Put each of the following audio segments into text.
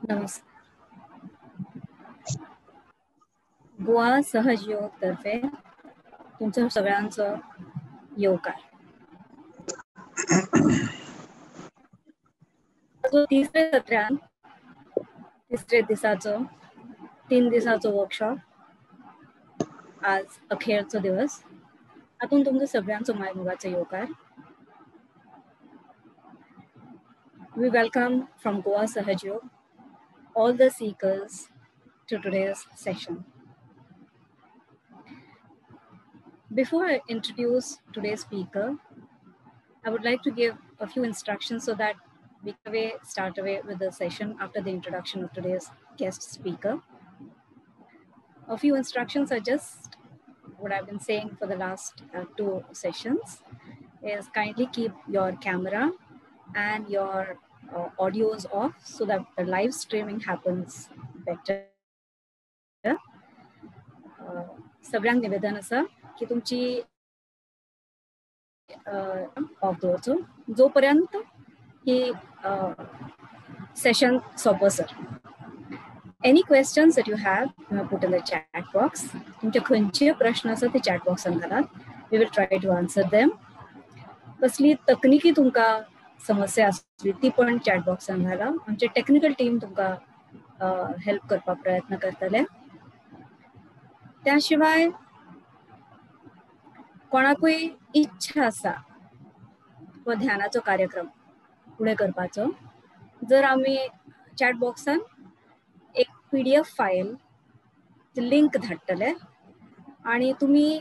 नमस्कार. गोवा सहजयोग तर्फे तुमचं सगळ्यांचं येवकार. तिसरे सत्रान तिसरे दिसाचो 3 दिसाचो वर्कशॉप आज अखेरचो दिवस. हातून तुमचं सगळ्यांचो मायमोगाचो येवकार. We welcome from Goa Sahajyog all the seekers to today's session. Before I introduce today's speaker, I would like to give a few instructions so that we can start away with the session after the introduction of today's guest speaker. A few instructions are just what I've been saying for the last 2 sessions is kindly keep your camera and your audios off so that the live streaming happens better. सगळ्यांक निवेदन आसा की तुमची of दवरचो जो पर्यंत ही session सोंपसर. Any questions that you have, put in the chat box. तुमचे खंयचे प्रश्न आसा ते chat boxान घालात. We will try to answer them. कसली तकनिकी तुमका समस्या असली ती पण chat boxान घाला. आमचे टेक्निकल टीम तुमका हेल्प करपाक प्रयत्न करतले. त्याशिवाय कोणाकूय इच्छा आसा व ध्यानाचो कार्यक्रम पुढे करपाचो जर आम्ही चॅट बॉक्सान एक PDF फाईल लिंक धाडटले आणि तुम्ही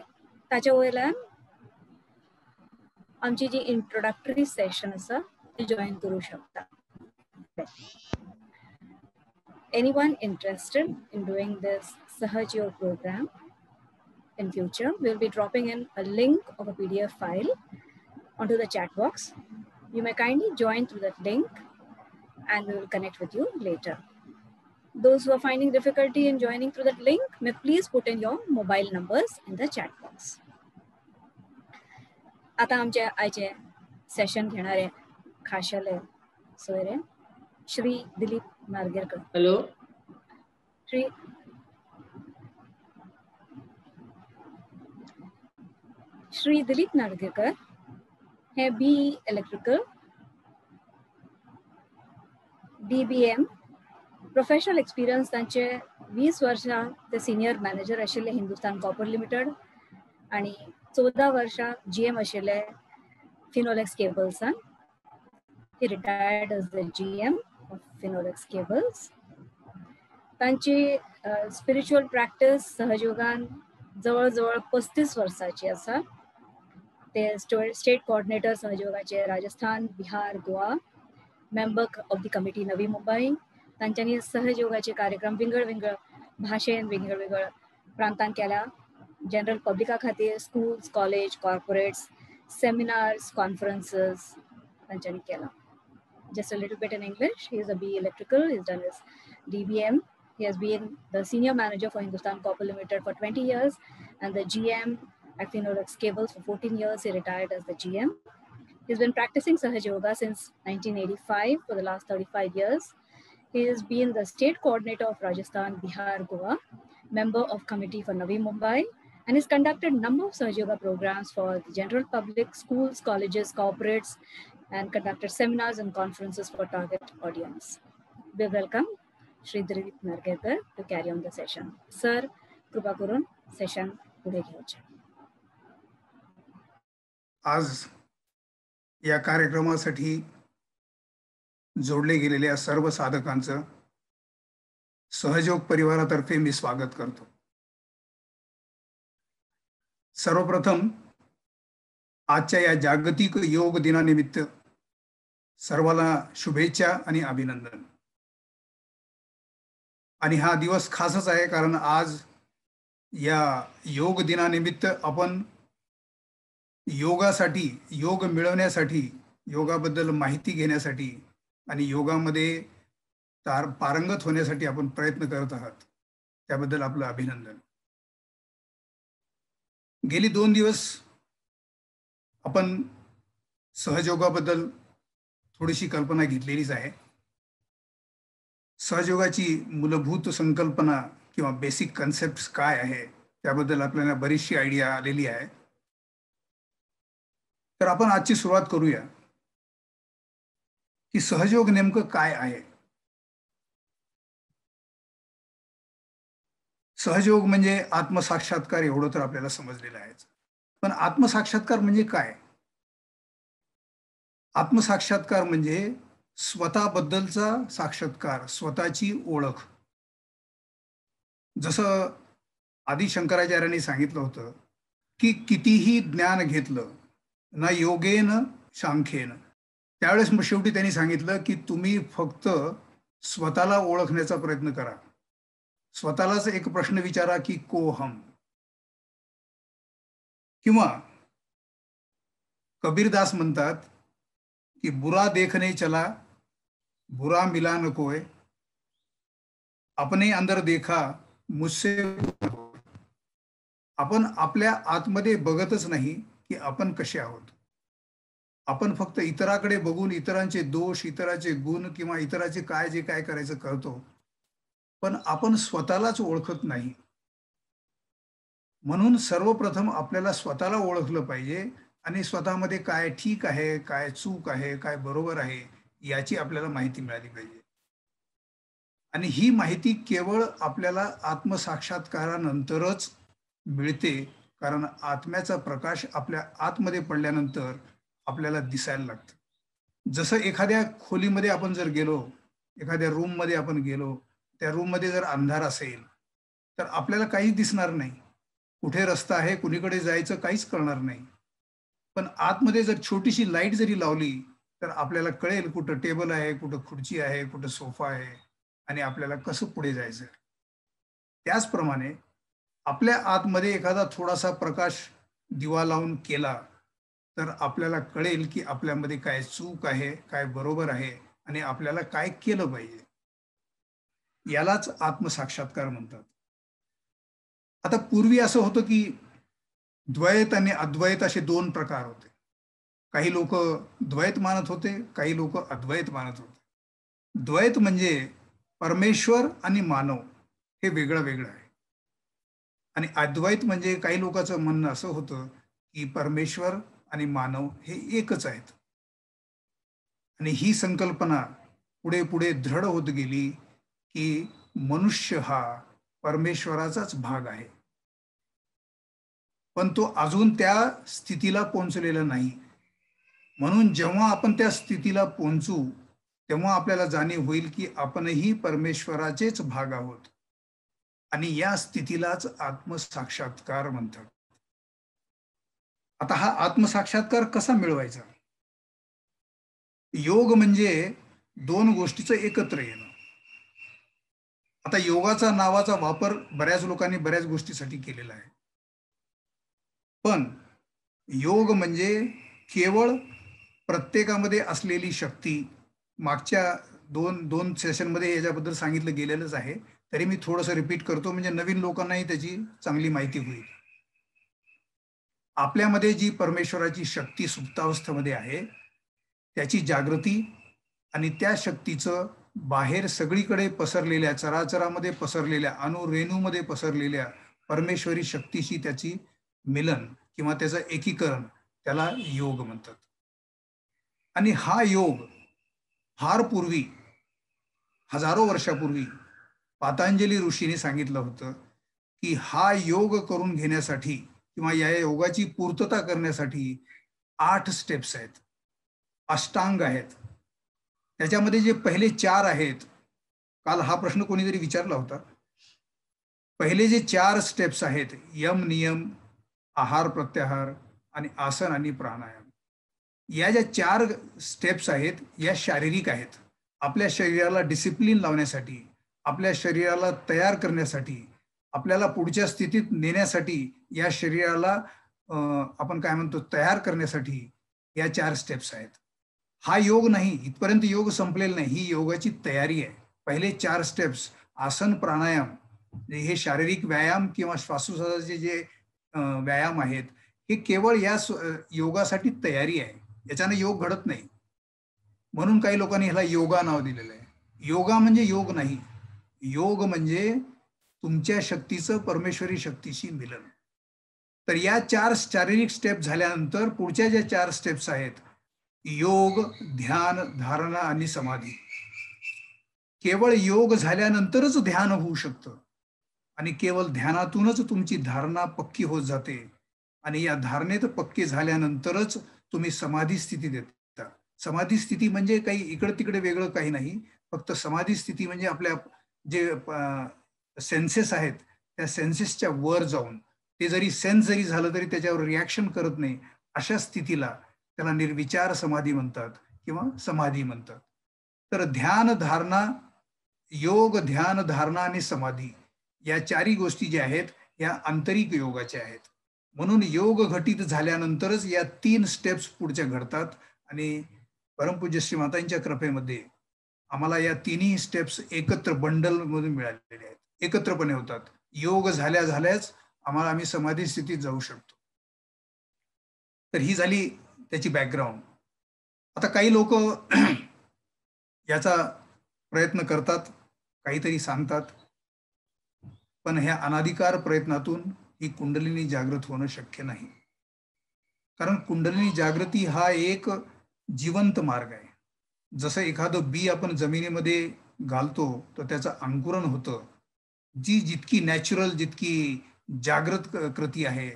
ताच्या वयल्यान आमची जी इंट्रोडक्टरी सेशन आसा ती जॉइन करू शकता. Anyone interested in doing this Sahajyog program in future, we'll be dropping in a link of a PDF file onto the chat box. You may kindly join through that link and we will connect with you later. Those who are finding difficulty in joining through that link may please put in your mobile numbers in the chat box. आता आमचे आयचे session घेणारे खाशेले सोयरे Shri Dilip नार्गेकर. Hello. Shri Dilip नार्गेकर हे BE electrical DBM professional experience तांचे 20 वर्षां ते सिनियर मॅनेजर आशिल्ले हिंदुस्तान कॉपर लिमिटेड आणि 14 वर्षां GM आशिल्ले फिनोलेक्स केबल्सान. He retired as the GM of Finolex Cables. तांची स्पिरिच्युअल प्रॅक्टिस सहयोगान जवळ 35 वर्सांची आसा. ते स्टेट कोऑर्डिनेटर सहयोगाचे Rajasthan, Bihar, Goa, member of the committee Navi Mumbai. तांच्यांनी सहयोगाचे कार्यक्रम विंगड भाशेन विंगड प्रांतांत केल्या. जनरल पब्लिका खातीर schools, college, corporates, seminars, conferences तांच्यांनी केला. Just a little bit in English. He is a BE electrical. He's done his DBM. He has been the senior manager for Hindustan Copper Limited for 20 years and the GM at Finolex Cables for 14 years. He retired as the GM. He's been practicing Sahaj Yoga since 1985 for the last 35 years. He has been the state coordinator of Rajasthan, Bihar, Goa, member of committee for Navi Mumbai, and has conducted a number of Sahaj Yoga programs for the general public, schools, colleges, corporates, and conducted seminars and conferences for target audience. We welcome Shri Dilip Nargekar to carry on the session. Sir, कृपा करून session पुढे घेऊचे. आज या कार्यक्रमासाठी जोडले गेलेल्या सर्व साधकांचं सहयोग परिवारातर्फे मी स्वागत करतो. सर्वप्रथम आजच्या या जागतिक योग दिनानिमित्त सर्वांना शुभेच्छा आणि अभिनंदन. आणि हा दिवस खासच आहे कारण आज या योग दिनानिमित्त आपण योगासाठी, योग मिळवण्यासाठी, योगाबद्दल माहिती घेण्यासाठी आणि योगामध्ये पारंगत होण्यासाठी आपण प्रयत्न करत आहात. त्याबद्दल आपलं अभिनंदन. गेली 2 दिवस आपण सहयोगाबद्दल थोडीशी कल्पना घेतलेलीच आहे. सहयोगाची मूलभूत संकल्पना किंवा बेसिक कन्सेप्ट काय आहे त्याबद्दल आपल्याला बरीचशी आयडिया आलेली आहे. तर आपण आजची सुरुवात करूया की सहयोग नेमकं काय आहे. सहयोग म्हणजे आत्मसाक्षात्कार एवढं तर आपल्याला समजलेलं आहे. पण आत्मसाक्षात्कार म्हणजे काय? आत्मसाक्षात्कार म्हणजे स्वतःबद्दलचा साक्षात्कार, स्वतःची ओळख. जसं आदी शंकराचार्यांनी सांगितलं होतं की कितीही ज्ञान घेतलं ना योगेन सांख्येन, त्यावेळेस मग शेवटी त्यांनी सांगितलं की तुम्ही फक्त स्वतःला ओळखण्याचा प्रयत्न करा. स्वतःलाच एक प्रश्न विचारा की को हम. किंवा कबीरदास म्हणतात की बुरा देखने चला, बुरा मिला न कोय, अपने अंदर देखा मुझसे. आपण आपल्या आतमध्ये बघतच नाही की आपण कसे आहोत. आपण फक्त इतराकडे बघून इतरांचे दोष, इतरांचे गुण किंवा इतरांचे काय जे काय करायचं करतो, पण आपण स्वतःलाच ओळखत नाही. म्हणून सर्वप्रथम आपल्याला स्वतःला ओळखलं पाहिजे आणि स्वतःमध्ये काय ठीक आहे, काय चूक आहे, काय बरोबर आहे याची आपल्याला माहिती मिळाली पाहिजे. आणि ही माहिती केवळ आपल्याला आत्मसाक्षात्कारानंतरच मिळते, कारण आत्म्याचा प्रकाश आपल्या आतमध्ये पडल्यानंतर आपल्याला दिसायला लागतं. जसं एखाद्या खोलीमध्ये आपण जर गेलो, एखाद्या रूममध्ये आपण गेलो, त्या रूममध्ये जर अंधार असेल तर आपल्याला काहीच दिसणार नाही. कुठे रस्ता आहे, कुणीकडे जायचं काहीच कळणार नाही. पण आतमध्ये जर छोटीशी लाईट जरी लावली तर आपल्याला कळेल कुठं टेबल आहे, कुठं खुर्ची आहे, कुठं सोफा आहे आणि आपल्याला कसं पुढे जायचं. त्याचप्रमाणे आपल्या आतमध्ये एखादा थोडासा प्रकाश दिवा लावून केला तर आपल्याला कळेल की आपल्यामध्ये काय चूक आहे, काय बरोबर आहे आणि आपल्याला काय केलं पाहिजे. यालाच आत्मसाक्षात्कार म्हणतात. आता पूर्वी असं होतं की द्वैत आणि अद्वैत असे दोन प्रकार होते. काही लोक द्वैत मानत होते, काही लोक अद्वैत मानत होते. द्वैत म्हणजे परमेश्वर आणि मानव हे वेगळं वेगळं आहे. आणि अद्वैत म्हणजे काही लोकांचं म्हणणं असं होतं की परमेश्वर आणि मानव हे एकच आहेत. आणि ही संकल्पना पुढे पुढे दृढ होत गेली की मनुष्य हा परमेश्वराचाच भाग आहे. पण तो अजून त्या स्थितीला पोहोचलेला नाही. म्हणून जेव्हा आपण त्या स्थितीला पोहोचू तेव्हा आपल्याला जाणीव होईल की आपणही परमेश्वराचेच भाग आहोत. आणि या स्थितीलाच आत्मसाक्षात्कार म्हणतात. आता हा आत्मसाक्षात्कार कसा मिळवायचा? योग म्हणजे दोन गोष्टीचं एकत्र येणं. आता योगाचा नावाचा वापर बऱ्याच लोकांनी बऱ्याच गोष्टीसाठी केलेला आहे. पण योग म्हणजे केवळ प्रत्येकामध्ये असलेली शक्ती. मागच्या दोन दोन सेशनमध्ये याच्याबद्दल सांगितलं गेलेलंच आहे, तरी मी थोडंसं रिपीट करतो म्हणजे नवीन लोकांनाही त्याची चांगली माहिती होईल. आपल्यामध्ये जी परमेश्वराची शक्ती सुप्तावस्थेमध्ये आहे त्याची जागृती आणि त्या शक्तीचं बाहेर सगळीकडे पसरलेल्या चराचरामध्ये पसरलेल्या अणुरेणूमध्ये पसरलेल्या परमेश्वरी शक्तीशी त्याची मिलन किंवा त्याचं एकीकरण, त्याला योग म्हणतात. आणि हा योग फार पूर्वी, हजारो वर्षापूर्वी पातंजली ऋषीने सांगितलं होतं की हा योग करून घेण्यासाठी किंवा या योगाची पूर्तता करण्यासाठी 8 स्टेप्स आहेत, अष्टांग आहेत. त्याच्यामध्ये जे पहिले 4 आहेत, काल हा प्रश्न कोणीतरी विचारला होता. पहिले जे 4 स्टेप्स आहेत, यम नियम, आहार प्रत्याहार आणि आसन आणि प्राणायाम, या ज्या 4 स्टेप्स आहेत या शारीरिक आहेत. आपल्या शरीराला डिसिप्लिन लावण्यासाठी, आपल्या शरीराला तयार करण्यासाठी, आपल्याला पुढच्या स्थितीत नेण्यासाठी, या शरीराला आपण काय म्हणतो तयार करण्यासाठी या 4 स्टेप्स आहेत. हा योग नाही, इथपर्यंत योग संपलेला नाही, ही योगाची तयारी आहे. पहिले 4 स्टेप्स आसन प्राणायाम हे शारीरिक व्यायाम किंवा श्वासोच्छवासाचे जे व्यायाम आहेत हे केवळ या योगासाठी तयारी आहे. याच्याने योग घडत नाही. म्हणून काही लोकांनी ह्याला योगा नाव दिलेलं आहे. योगा म्हणजे योग नाही, योग म्हणजे तुमच्या शक्तीचं परमेश्वरी शक्तीशी मिलन. तर या 4 शारीरिक स्टेप झाल्यानंतर पुढच्या ज्या 4 स्टेप्स आहेत, योग, ध्यान, धारणा आणि समाधी. केवळ योग झाल्यानंतरच ध्यान होऊ शकतं आणि केवळ ध्यानातूनच तुमची धारणा पक्की होत जाते आणि या धारणेत पक्के झाल्यानंतरच तुम्ही समाधी स्थिती देता. समाधी स्थिती म्हणजे काही इकडे तिकडे वेगळं काही नाही, फक्त समाधी स्थिती म्हणजे आपल्या जे सेन्सेस आहेत त्या सेन्सेसच्या वर जाऊन ते जरी सेन्स जरी झालं तरी त्याच्यावर रिॲक्शन करत नाही, अशा स्थितीला त्याला निर्विचार समाधी म्हणतात किंवा समाधी म्हणतात. तर ध्यान, धारणा, योग, ध्यान, धारणा आणि समाधी या 4ही गोष्टी ज्या आहेत या आंतरिक योगाच्या आहेत. म्हणून योग घटित झाल्यानंतरच या 3 स्टेप्स पुढच्या घडतात आणि परमपूज्य श्री मातांच्या कृपेमध्ये आम्हाला या 3ही स्टेप्स एकत्र बंडल मधून मिळालेले आहेत, एकत्रपणे होतात. योग झाल्या झाल्याच आम्ही समाधी स्थितीत जाऊ शकतो. तर ही झाली त्याची बॅकग्राऊंड. आता काही लोक याचा प्रयत्न करतात, काहीतरी सांगतात, पण ह्या अनाधिकार प्रयत्नातून ही कुंडलिनी जागृत होणं शक्य नाही. कारण कुंडलिनी जागृती हा एक जिवंत मार्ग आहे. जसं एखादं बी आपण जमिनीमध्ये घालतो तर त्याचं अंकुरण होतं. जी जितकी नॅचरल, जितकी जागृत कृती आहे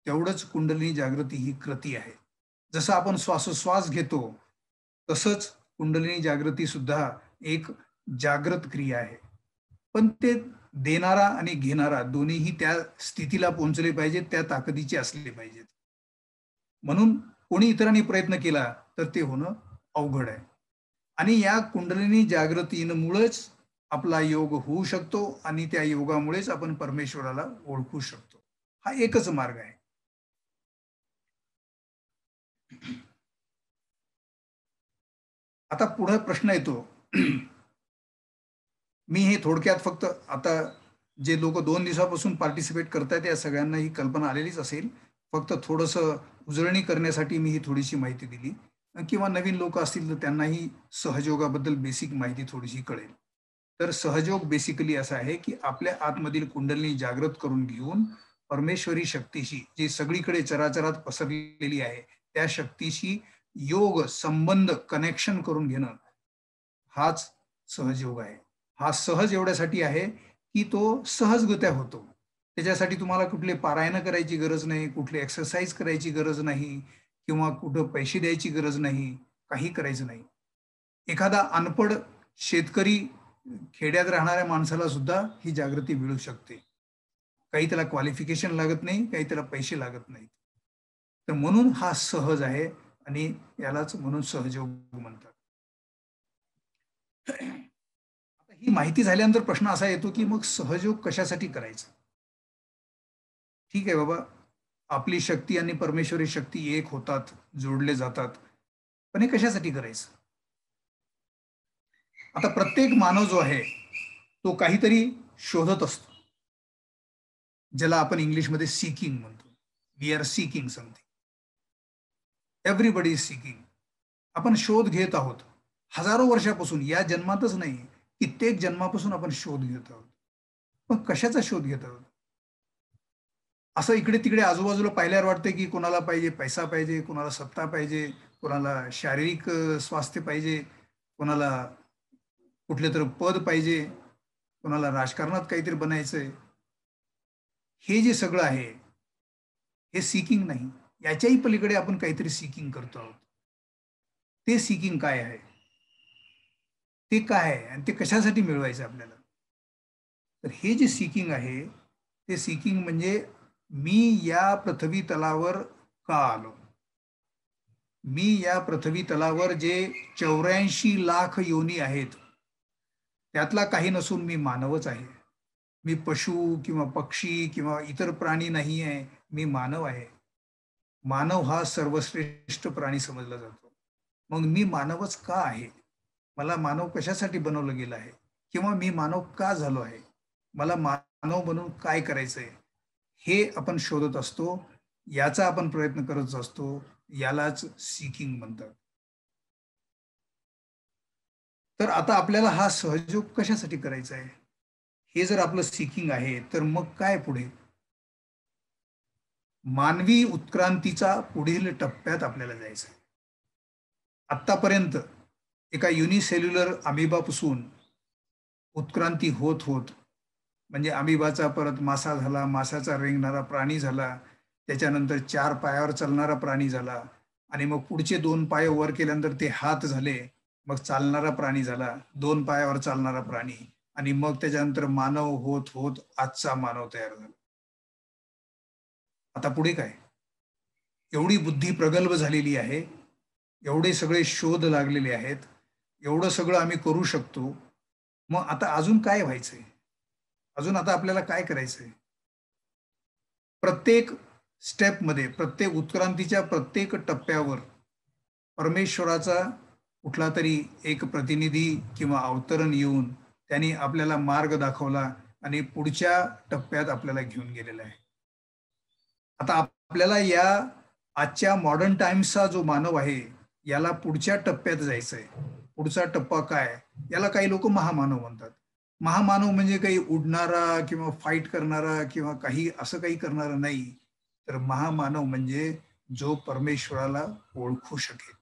तेवढंच कुंडलिनी जागृती ही कृती आहे. जसं आपण श्वासोश्वास घेतो तसंच कुंडलिनी जागृती सुद्धा एक जागृत क्रिया आहे. पण ते देणारा आणि घेणारा दोन्हीही त्या स्थितीला पोहोचले पाहिजेत, त्या ताकदीचे असले पाहिजेत. म्हणून कोणी इतरांनी प्रयत्न केला तर ते होणं अवघड आहे. आणि या कुंडलिनी जागृतीमुळेच आपला योग होऊ शकतो आणि त्या योगामुळेच आपण परमेश्वराला ओळखू शकतो. हा एकच मार्ग आहे. आता पुढे प्रश्न येतो, मी हे थोडक्यात फक्त आता जे लोक 2 दिवसापासून पार्टिसिपेट करतायत या सगळ्यांना ही कल्पना आलेलीच असेल. फक्त थोडंसं उजळणी करण्यासाठी मी ही थोडीशी माहिती दिली किंवा नवीन लोक असतील तर त्यांनाही सहजयोगाबद्दल बेसिक माहिती थोडीशी कळेल. तर सहजयोग बेसिकली असं आहे की आपल्या आतमधील कुंडलिनी जागृत करून घेऊन परमेश्वरी शक्तीशी जी सगळीकडे चराचरात पसरलेली आहे त्या शक्तीशी योग, संबंध, कनेक्शन करून घेणं हाच सहजयोग आहे. हा सहज एवढ्यासाठी आहे की तो सहजगत्या होतो. त्याच्यासाठी तुम्हाला कुठले पारायण करायची गरज नाही, कुठले एक्सरसाइज करायची गरज नाही किंवा कुठं पैसे द्यायची गरज नाही, काही करायचं नाही. एखादा अनपढ शेतकरी खेड्यात राहणाऱ्या माणसाला सुद्धा ही जागृती मिळू शकते. काही त्याला क्वालिफिकेशन लागत नाही, काही त्याला पैसे लागत नाहीत. तर म्हणून हा सहज आहे आणि यालाच म्हणून सहजयोग म्हणतात. आता ही माहिती झाल्यानंतर प्रश्न असा येतो की मग सहजयोग कशासाठी करायचं? ठीक आहे बाबा, आपली शक्ती आणि परमेश्वरी शक्ती एक होतात, जोडले जातात, पण हे कशासाठी करायचं? आता प्रत्येक मानव जो आहे तो काहीतरी शोधत असतो, ज्याला आपण इंग्लिशमध्ये सीकिंग म्हणतो. We are seeking something. Everybody is seeking. आपण शोध घेत आहोत हजारो वर्षापासून, या जन्मातच नाही कित्येक जन्मापासून आपण शोध घेत आहोत. पण कशाचा शोध घेत आहोत? असं इकडे तिकडे आजूबाजूला पाहिल्यावर वाटतं की कोणाला पाहिजे, पैसा पाहिजे, कोणाला सत्ता पाहिजे, कोणाला शारीरिक स्वास्थ्य पाहिजे, कोणाला कुठले तर पद पाहिजे, कोणाला राजकारणात काहीतरी बनायचंय. हे जे सगळं आहे हे सीकिंग नाही, याच्याही पलीकडे आपण काहीतरी सीकिंग करतो आहोत. ते सीकिंग काय आहे, ते काय आहे आणि ते कशासाठी मिळवायचं आपल्याला? तर हे जे सीकिंग आहे ते सीकिंग म्हणजे मी या पृथ्वी तलावर का आलो? मी या पृथ्वी तलावर जे 84 लाख योनी आहेत त्यातला काही नसून मी मानवच आहे. मी पशु किंवा पक्षी किंवा इतर प्राणी नाही आहे, मी मानव आहे. मानव हा सर्वश्रेष्ठ प्राणी समजला जातो. मग मी मानवच का आहे? मला मानव कशासाठी बनवलं गेलं आहे किंवा मी मानव का झालो आहे? मला मानव बनून काय करायचंय हे आपण शोधत असतो, याचा आपण प्रयत्न करत असतो. यालाच सीकिंग म्हणतात. तर आता आपल्याला हा सहयोग कशासाठी करायचा आहे, हे जर आपलं सिकिंग आहे, तर मग काय पुढे मानवी उत्क्रांतीचा पुढील टप्प्यात आपल्याला जायचं आहे. आतापर्यंत एका युनिसेल्युलर अमिबापासून उत्क्रांती होत होत म्हणजे अमिबाचा परत मासा झाला, मासाचा रेंगणारा प्राणी झाला, त्याच्यानंतर 4 पायावर चालणारा प्राणी झाला आणि मग पुढचे 2 पाय वर केल्यानंतर ते हात झाले, मग चालणारा प्राणी झाला, 2 पायावर चालणारा प्राणी आणि मग त्याच्यानंतर मानव होत होत आजचा मानव तयार झाला. आता पुढे काय? एवढी बुद्धी प्रगल्भ झालेली आहे, एवढे सगळे शोध लागलेले आहेत, एवढं सगळं आम्ही करू शकतो. मग आता अजून काय व्हायचंय? अजून आता आपल्याला काय करायचंय? प्रत्येक स्टेपमध्ये, प्रत्येक उत्क्रांतीच्या प्रत्येक टप्प्यावर परमेश्वराचा कुठला तरी एक प्रतिनिधी किंवा अवतरण येऊन त्यांनी आपल्याला मार्ग दाखवला आणि पुढच्या टप्प्यात आपल्याला घेऊन गेलेला आहे. आता आपल्याला या आजच्या मॉडर्न टाइम्सचा जो मानव आहे, याला पुढच्या टप्प्यात जायचंय. पुढचा टप्पा काय? याला काही लोक महामानव म्हणतात. महामानव म्हणजे काही उडणारा किंवा फाईट करणारा किंवा काही असं काही करणारा नाही. तर महामानव म्हणजे जो परमेश्वराला ओळखू शकेल.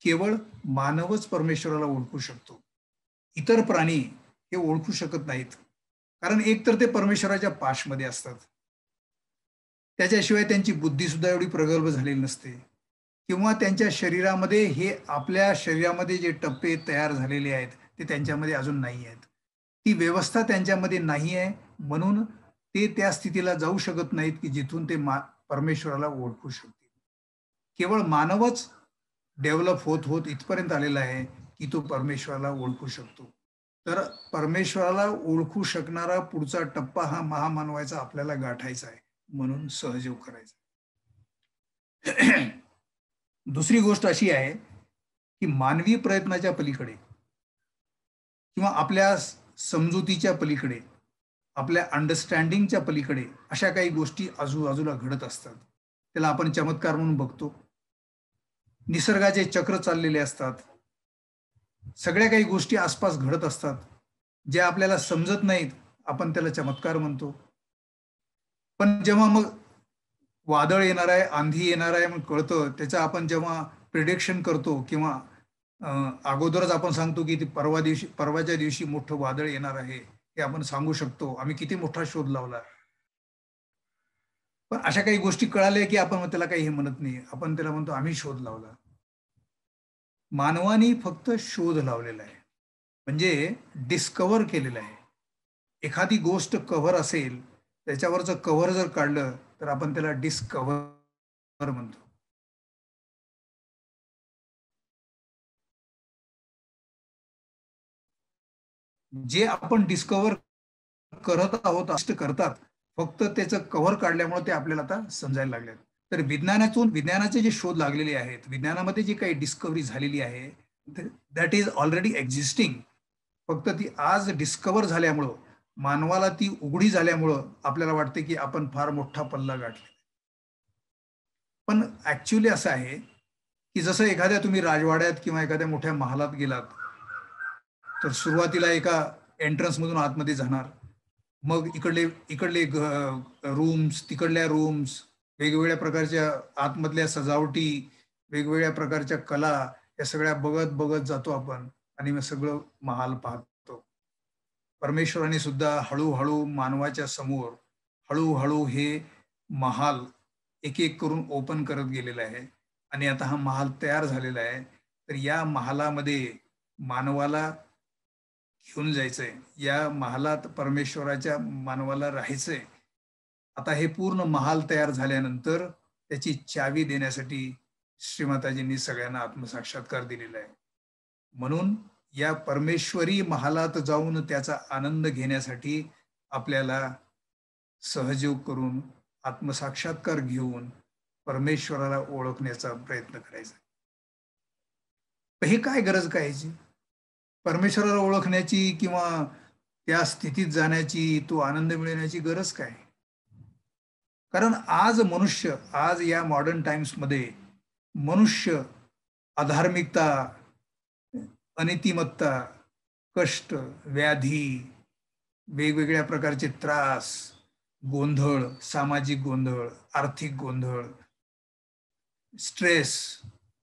केवळ मानवच परमेश्वराला ओळखू शकतो. इतर प्राणी हे ओळखू शकत नाहीत. कारण एक तर ते परमेश्वराच्या पाशमध्ये असतात. त्याच्याशिवाय त्यांची बुद्धी सुद्धा एवढी प्रगल्भ झालेली नसते किंवा त्यांच्या शरीरामध्ये हे आपल्या शरीरामध्ये जे टप्पे तयार झालेले आहेत ते त्यांच्यामध्ये अजून नाही आहेत. ती व्यवस्था त्यांच्यामध्ये नाही आहे, म्हणून ते त्या स्थितीला जाऊ शकत नाहीत की जिथून ते परमेश्वराला ओळखू शकतील. केवळ मानवच डेव्हलप होत होत इथपर्यंत आलेला आहे की तो परमेश्वराला ओळखू शकतो. तर परमेश्वराला ओळखू शकणारा पुढचा टप्पा हा महामानवाचा आपल्याला गाठायचा आहे, म्हणून सहयोग करायचा. दुसरी गोष्ट अशी आहे की मानवी प्रयत्नाच्या पलीकडे किंवा आपल्या समजुतीच्या पलीकडे, आपल्या अंडरस्टँडिंगच्या पलीकडे अशा काही गोष्टी आजूबाजूला घडत असतात. त्याला आपण चमत्कार म्हणून बघतो. निसर्गाचे चक्र चाललेले असतात. सगळ्या काही गोष्टी आसपास घडत असतात, ज्या आपल्याला समजत नाहीत, आपण त्याला चमत्कार म्हणतो. पण जेव्हा मग वादळ येणार आहे, आंधी येणार आहे मग कळतं, त्याचं आपण जेव्हा प्रिडिक्शन करतो किंवा अगोदरच आपण सांगतो की परवाच्या दिवशी मोठं वादळ येणार आहे, हे आपण सांगू शकतो. आम्ही किती मोठा शोध लावला. पण अशा काही गोष्टी कळाल्या की आपण त्याला काही हे म्हणत नाही, आपण त्याला म्हणतो आम्ही शोध लावला. मानवाने फक्त शोध लावलेला आहे, म्हणजे डिस्कव्हर केलेलं आहे. एखादी गोष्ट कव्हर असेल, त्याच्यावरचं कव्हर जर काढलं तर आपण त्याला डिस्कव्हर म्हणतो. जे आपण डिस्कव्हर करत आहोत करतात, फक्त त्याचं कव्हर काढल्यामुळे ते आपल्याला आता समजायला लागले. तर विज्ञानाचे जे शोध लागलेले आहेत, विज्ञानामध्ये जी काही डिस्कव्हरी झालेली आहे, दॅट इज ऑलरेडी एक्झिस्टिंग. फक्त ती आज डिस्कव्हर झाल्यामुळं, मानवाला ती उघडी झाल्यामुळं आपल्याला वाटते की आपण फार मोठा पल्ला गाठला. पण ऍक्च्युअली असं आहे की जसं एखाद्या तुम्ही राजवाड्यात किंवा एखाद्या मोठ्या महालात गेलात, तर सुरुवातीला एका एंट्रन्स मधून आतमध्ये जाणार, मग इकडले इकडले रूम्स, तिकडल्या रूम्स, वेगवेगळ्या प्रकारच्या आतमधल्या सजावटी, वेगवेगळ्या प्रकारच्या कला, या सगळ्या बघत बघत जातो आपण आणि मग सगळं महाल पाहतो. परमेश्वराने सुद्धा हळूहळू मानवाच्या समोर हळूहळू हे महाल एक एक करून ओपन करत गेलेला आहे आणि आता हा महाल तयार झालेला आहे. तर या महालामध्ये मानवाला घेऊन जायचंय, या महालात परमेश्वराच्या मानवाला राहायचंय. आता हे पूर्ण महाल तयार झाल्यानंतर त्याची चावी देण्यासाठी श्रीमाताजींनी सगळ्यांना आत्मसाक्षात्कार दिलेला आहे. म्हणून या परमेश्वरी महालात जाऊन त्याचा आनंद घेण्यासाठी आपल्याला सहयोग करून आत्मसाक्षात्कार घेऊन परमेश्वराला ओळखण्याचा प्रयत्न करायचा. हे काय गरज काय याची? परमेश्वराला ओळखण्याची किंवा त्या स्थितीत जाण्याची, तो आनंद मिळवण्याची गरज काय? कारण आज या मॉडर्न टाइम्स मध्ये मनुष्य अधार्मिकता, अनितिमत्ता, कष्ट, व्याधी, वेगवेगळ्या प्रकारचे त्रास, गोंधळ, सामाजिक गोंधळ, आर्थिक गोंधळ, स्ट्रेस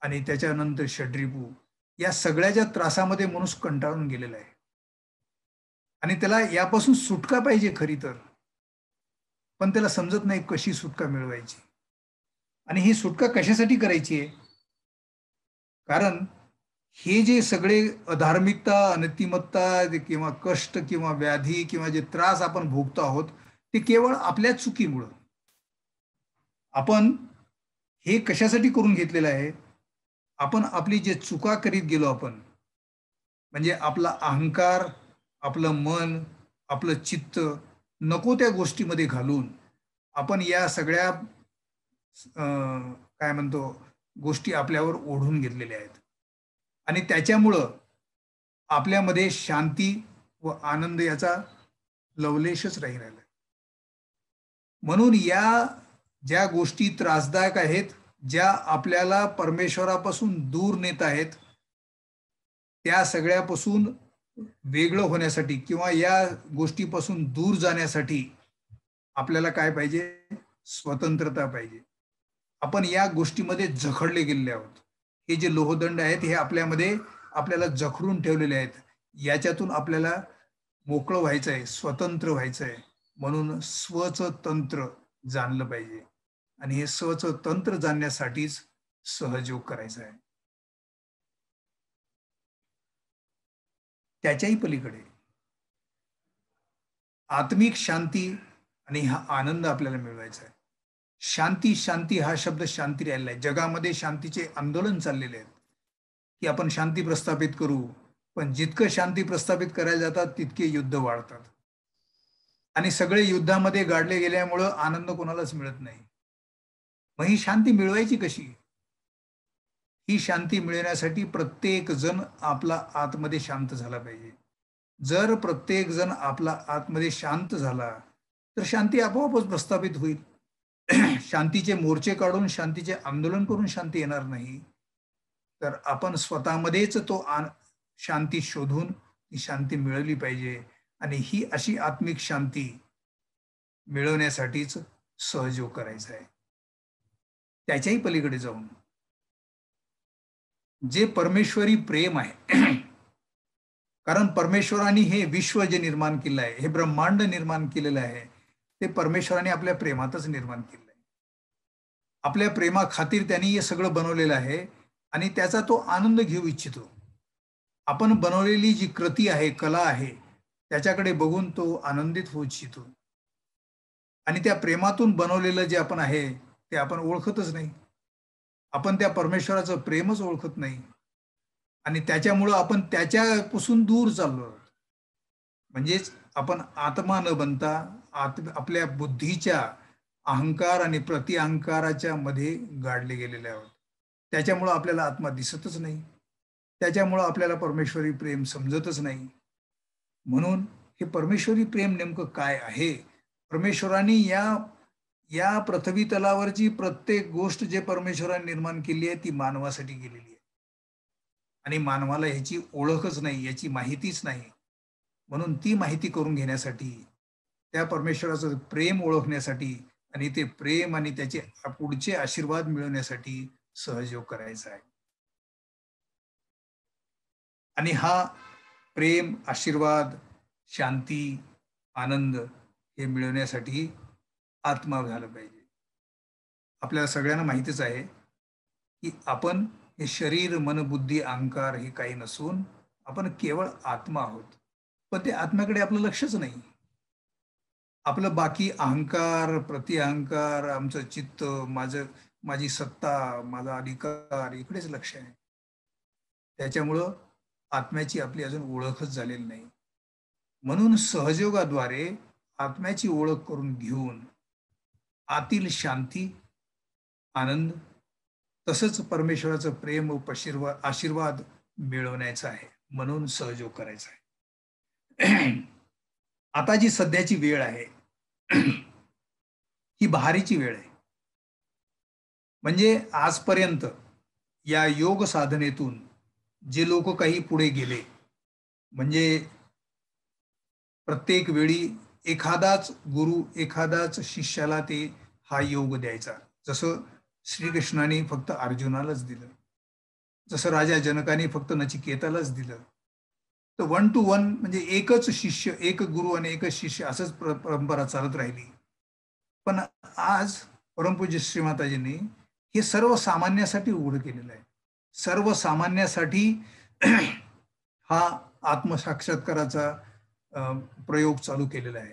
आणि त्याच्यानंतर षड्रिपू, या सगळ्याच्या त्रासामध्ये माणूस कंटाळून गेलेला आहे आणि त्याला यापासून सुटका पाहिजे खरी तर, पण त्याला समजत नाही कशी सुटका मिळवायची आणि ही सुटका कशासाठी करायची आहे. कारण हे जे सगळे अधार्मिकता, अनितिमत्ता किंवा कष्ट किंवा व्याधी किंवा जे त्रास आपण भोगतो आहोत ते केवळ आपल्या चुकीमुळं. आपण हे कशासाठी करून घेतलेलं आहे. आपण आपली जे चुका करीत गेलो आपण, म्हणजे आपला अहंकार, आपलं मन, आपलं चित्त नको त्या गोष्टीमध्ये घालून आपण या सगळ्या काय म्हणतो गोष्टी आपल्यावर ओढून घेतलेल्या आहेत आणि त्याच्यामुळं आपल्यामध्ये शांती व आनंद याचा लवलेशच राहिलेला आहे. म्हणून या ज्या गोष्टी त्रासदायक आहेत, ज्या आपल्याला परमेश्वरापासून दूर नेत आहेत, त्या सगळ्यापासून वेगळं होण्यासाठी किंवा या गोष्टीपासून दूर जाण्यासाठी आपल्याला काय पाहिजे, स्वतंत्रता पाहिजे. आपण या गोष्टीमध्ये जखडले गेलेले आहोत. हे जे लोहदंड आहेत हे आपल्यामध्ये आपल्याला जखडून ठेवलेले आहेत. याच्यातून आपल्याला मोकळं व्हायचं आहे, स्वतंत्र व्हायचं आहे. म्हणून स्वचं तंत्र जाणलं पाहिजे आणि हे स्वचं तंत्र जाणण्यासाठीच सहयोग करायचा आहे. त्याच्याही पलीकडे आत्मिक शांती आणि हा आनंद आपल्याला मिळवायचा आहे. शांती शांती हा शब्द शांती राहिलेला आहे. जगामध्ये शांतीचे आंदोलन चाललेले आहेत की आपण शांती प्रस्थापित करू, पण जितकं शांती प्रस्थापित करायला जातात तितके युद्ध वाढतात आणि सगळे युद्धामध्ये गाडले गेल्यामुळं आनंद कोणालाच मिळत नाही. मग ही शांती मिळवायची कशी. ही शांती मिळवण्यासाठी प्रत्येक जण आपला आतमध्ये शांत झाला पाहिजे. जर प्रत्येक जण आपला आतमध्ये शांत झाला तर शांती आपोआपच प्रस्थापित होईल. शांतीचे मोर्चे काढून, शांतीचे आंदोलन करून शांती येणार नाही, तर आपण स्वतःमध्येच तो शांती शोधून ती शांती मिळवली पाहिजे आणि ही अशी आत्मिक शांती मिळवण्यासाठीच सहयोग करायचा आहे. त्याच्याही पलीकडे जाऊन जे परमेश्वरी प्रेम आहे, कारण परमेश्वराने हे विश्व जे निर्माण केलं आहे, हे ब्रह्मांड निर्माण केलेलं आहे, ते परमेश्वराने आपल्या प्रेमातच निर्माण केलं आहे. आपल्या प्रेमा खातीर त्यांनी हे सगळं बनवलेलं आहे आणि त्याचा तो आनंद घेऊ इच्छितो. आपण बनवलेली जी कृती आहे, कला आहे, त्याच्याकडे बघून तो आनंदित होऊ इच्छितो आणि त्या प्रेमातून बनवलेलं जे आपण आहे ते आपण ओळखतच नाही. आपण त्या परमेश्वराचं प्रेमच ओळखत नाही आणि त्याच्यामुळं आपण त्याच्यापासून दूर चाललो आहोत. म्हणजेच आपण आत्मा न बनता आपल्या बुद्धीच्या अहंकार आणि प्रतिअहंकाराच्या मध्ये गाडले गेलेले आहोत. त्याच्यामुळं आपल्याला आत्मा दिसतच नाही. त्याच्यामुळं आपल्याला परमेश्वरी प्रेम समजतच नाही. म्हणून हे परमेश्वरी प्रेम नेमकं काय आहे. परमेश्वराने या पृथ्वी तलावरची प्रत्येक गोष्ट जे परमेश्वराने निर्माण केली आहे ती मानवासाठी केलेली आहे आणि मानवाला ह्याची ओळखच नाही, याची माहितीच नाही. म्हणून ती माहिती करून घेण्यासाठी, त्या परमेश्वराचं प्रेम ओळखण्यासाठी आणि ते प्रेम आणि त्याचे पुढचे आशीर्वाद मिळवण्यासाठी सहयोग करायचा आहे. आणि हा प्रेम, आशीर्वाद, शांती, आनंद हे मिळवण्यासाठी आत्मा झालं पाहिजे. आपल्याला सगळ्यांना माहितीच आहे की आपण हे शरीर, मन, बुद्धी, अहंकार हे काही नसून आपण केवळ आत्मा आहोत. पण ते आत्म्याकडे आपलं लक्षच नाही. आपलं बाकी अहंकार, प्रतिअहंकार, आमचं चित्त, माझी सत्ता, माझा अधिकार इकडेच लक्ष आहे. त्याच्यामुळं आत्म्याची आपली अजून ओळखच झालेली नाही. म्हणून सहयोगाद्वारे आत्म्याची ओळख करून घेऊन आतील शांती, आनंद तसंच परमेश्वराचं प्रेम व आशीर्वाद मिळवण्याचा आहे. म्हणून सहयोग करायचा आहे. आता जी सध्याची वेळ आहे ही बहारीची वेळ आहे. म्हणजे आजपर्यंत या योग साधनेतून जे लोक काही पुढे गेले, म्हणजे प्रत्येक वेळी एखादाच गुरु, एखादाच शिष्याला ते हा योग द्यायचा. जसं श्रीकृष्णाने फक्त अर्जुनालाच दिलं, जसं राजा जनकाने फक्त नचिकेतालाच दिलं. तर 1 to 1 म्हणजे एकच शिष्य, एक गुरु आणि एकच शिष्य असंच परंपरा चालत राहिली. पण आज परमपूज्य श्रीमाताजींनी हे सर्वसामान्यासाठी उघड केलेलं आहे. सर्वसामान्यासाठी हा आत्मसाक्षात्काराचा प्रयोग चालू केलेला आहे.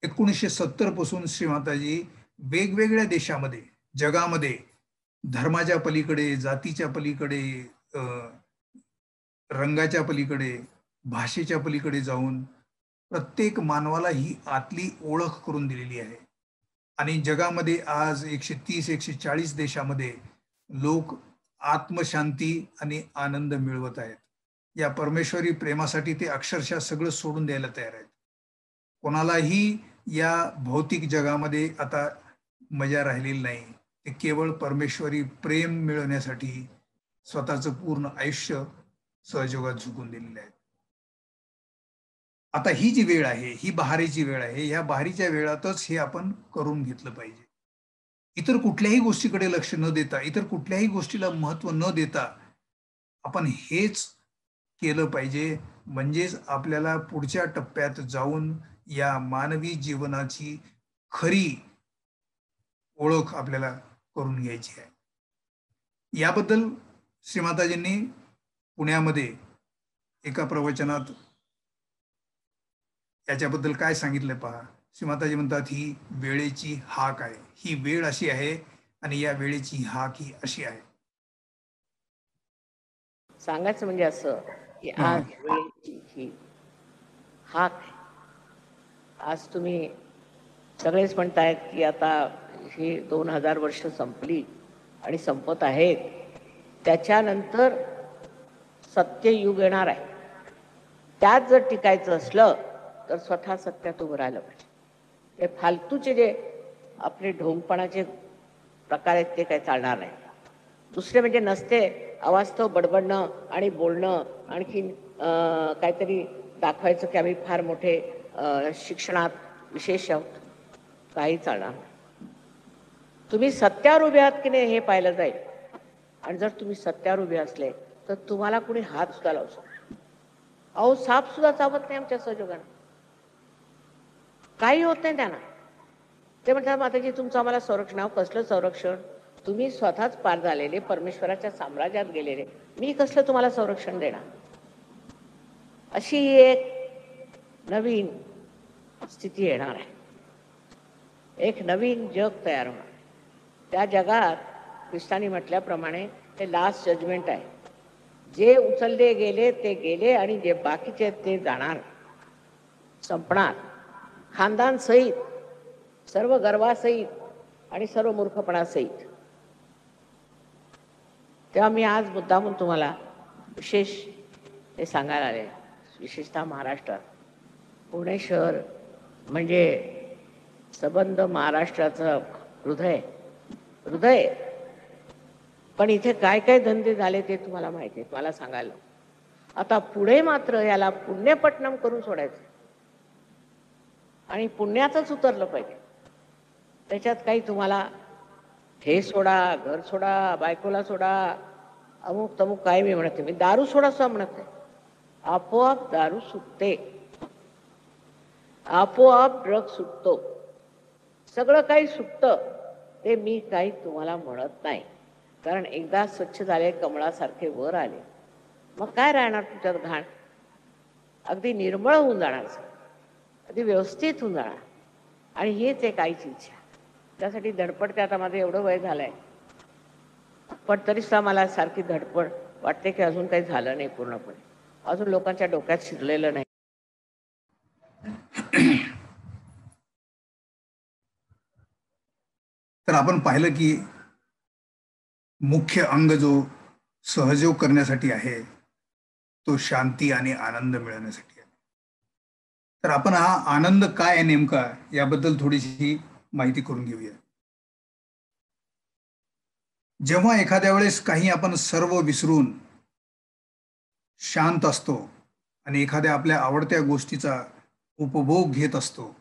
1970 पासून श्रीमाताजी वेगवेगळ्या देशामध्ये, जगामध्ये धर्माच्या पलीकडे, जातीच्या पलीकडे, रंगाच्या पलीकडे, भाषेच्या पलीकडे जाऊन प्रत्येक मानवाला ही आतली ओळख करून दिलेली आहे. आणि जगामध्ये आज 130-140 देशामध्ये लोक आत्मशांती आणि आनंद मिळवत आहेत. या परमेश्वरी प्रेमासाठी ते अक्षरशः सगळं सोडून द्यायला तयार आहेत. कोणालाही या भौतिक जगामध्ये आता मजा राहिलेली नाही. ते केवळ परमेश्वरी प्रेम मिळवण्यासाठी स्वतःचं पूर्ण आयुष्य सहयोगात झुकून दिलेले आहेत. आता ही जी वेळ आहे, ही बहारीची वेळ आहे. ह्या बहारीच्या वेळातच हे आपण करून घेतलं पाहिजे. इतर कुठल्याही गोष्टीकडे लक्ष न देता, इतर कुठल्याही गोष्टीला महत्त्व न देता आपण हेच केलं पाहिजे. म्हणजेच आपल्याला पुढच्या टप्प्यात जाऊन या मानवी जीवनाची खरी ओळख आपल्याला करून घ्यायची आहे. याबद्दल श्रीमाताजींनी पुण्यामध्ये एका प्रवचनात याच्याबद्दल काय सांगितलं पहा. श्रीमाताजी म्हणतात, ही वेळेची हाक आहे. ही वेळ अशी आहे आणि या वेळेची हाक ही अशी आहे. सांगायचं म्हणजे असं की आज वेळेची ही हाक. आज तुम्ही सगळेच म्हणतायत की आता ही 2000 वर्ष संपली आणि संपत आहेत, त्याच्यानंतर सत्ययुग येणार आहे. त्यात जर टिकायचं असलं तर स्वतः सत्यात उभं राहिलं पाहिजे. ते फालतूचे जे आपले ढोंगपणाचे प्रकार आहेत ते काही चालणार नाही. दुसरे म्हणजे नसते अवास्तव बडबडणं आणि बोलणं, आणखीन काहीतरी दाखवायचं की आम्ही फार मोठे शिक्षणात विशेष आहोत, काही चालणार नाही. तुम्ही सत्यावर उभे आहात की नाही हे पाहिलं जाईल. आणि जर तुम्ही सत्यावर उभे असले तर तुम्हाला कुणी हात सुद्धा लावू शकतो. अहो, साप सुद्धा चावत नाही आमच्या सहयोगानं, काही होत नाही त्यांना. ते म्हणतात, माताजी तुमचं आम्हाला संरक्षण. कसलं संरक्षण? तुम्ही स्वतःच पार झालेले, परमेश्वराच्या साम्राज्यात गेलेले, मी कसलं तुम्हाला संरक्षण देणार? अशी एक नवीन स्थिती येणार आहे. एक नवीन जग तयार होणार. त्या जगात ख्रिस्तानी म्हटल्याप्रमाणे ते लास्ट जजमेंट आहे. जे उचलले गेले ते गेले आणि जे बाकीचे ते जाणार, संपणार. खानदान सहित, सर्व गर्वासहित आणि सर्व मूर्खपणासहित. तेव्हा मी आज मुद्दामून तुम्हाला विशेष हे सांगायला आले. विशेषतः महाराष्ट्रात, पुणे शहर म्हणजे संबंध महाराष्ट्राचं हृदय. पण इथे काय काय धंदे झाले ते तुम्हाला माहिती आहे, मला सांगायला. आता पुढे मात्र याला पुण्यपट्टणम करून सोडायचं आणि पुण्यातच उतरलं पाहिजे. त्याच्यात काही तुम्हाला हे सोडा, घर सोडा, बायकोला सोडा, अमुक तमुक काय मी म्हणते. मी दारू सोडा सुद्धा म्हणत नाही. आपोआप दारू सुटते, आपोआप ड्रग सुटतो, सगळं काही सुटतं. ते मी काही तुम्हाला म्हणत नाही. कारण एकदा स्वच्छ झाले, कमळासारखे वर आले, मग काय राहणार तुमच्यात घाण? अगदी निर्मळ होऊन जाणार, अगदी व्यवस्थित होऊन जाणार. आणि हीच एक आईची इच्छा. त्यासाठी धडपडते. आता माझं एवढं वय झालंय, पण तरीसुद्धा मला सारखी धडपड वाटते की अजून काही झालं नाही पूर्णपणे, अजून लोकांच्या डोक्यात शिरलेलं नाही. तर आपण पाहिलं की मुख्य अंग जो सहयोग करण्यासाठी आहे तो शांती आणि आनंद मिळवण्यासाठी आहे. तर आपण हा आनंद काय आहे नेमका याबद्दल थोडीशी माहिती करून घेऊया. जेव्हा एखाद्या वेळेस काही आपण सर्व विसरून शांत असतो आणि एखाद्या आपल्या आवडत्या गोष्टीचा उपभोग घेत असतो,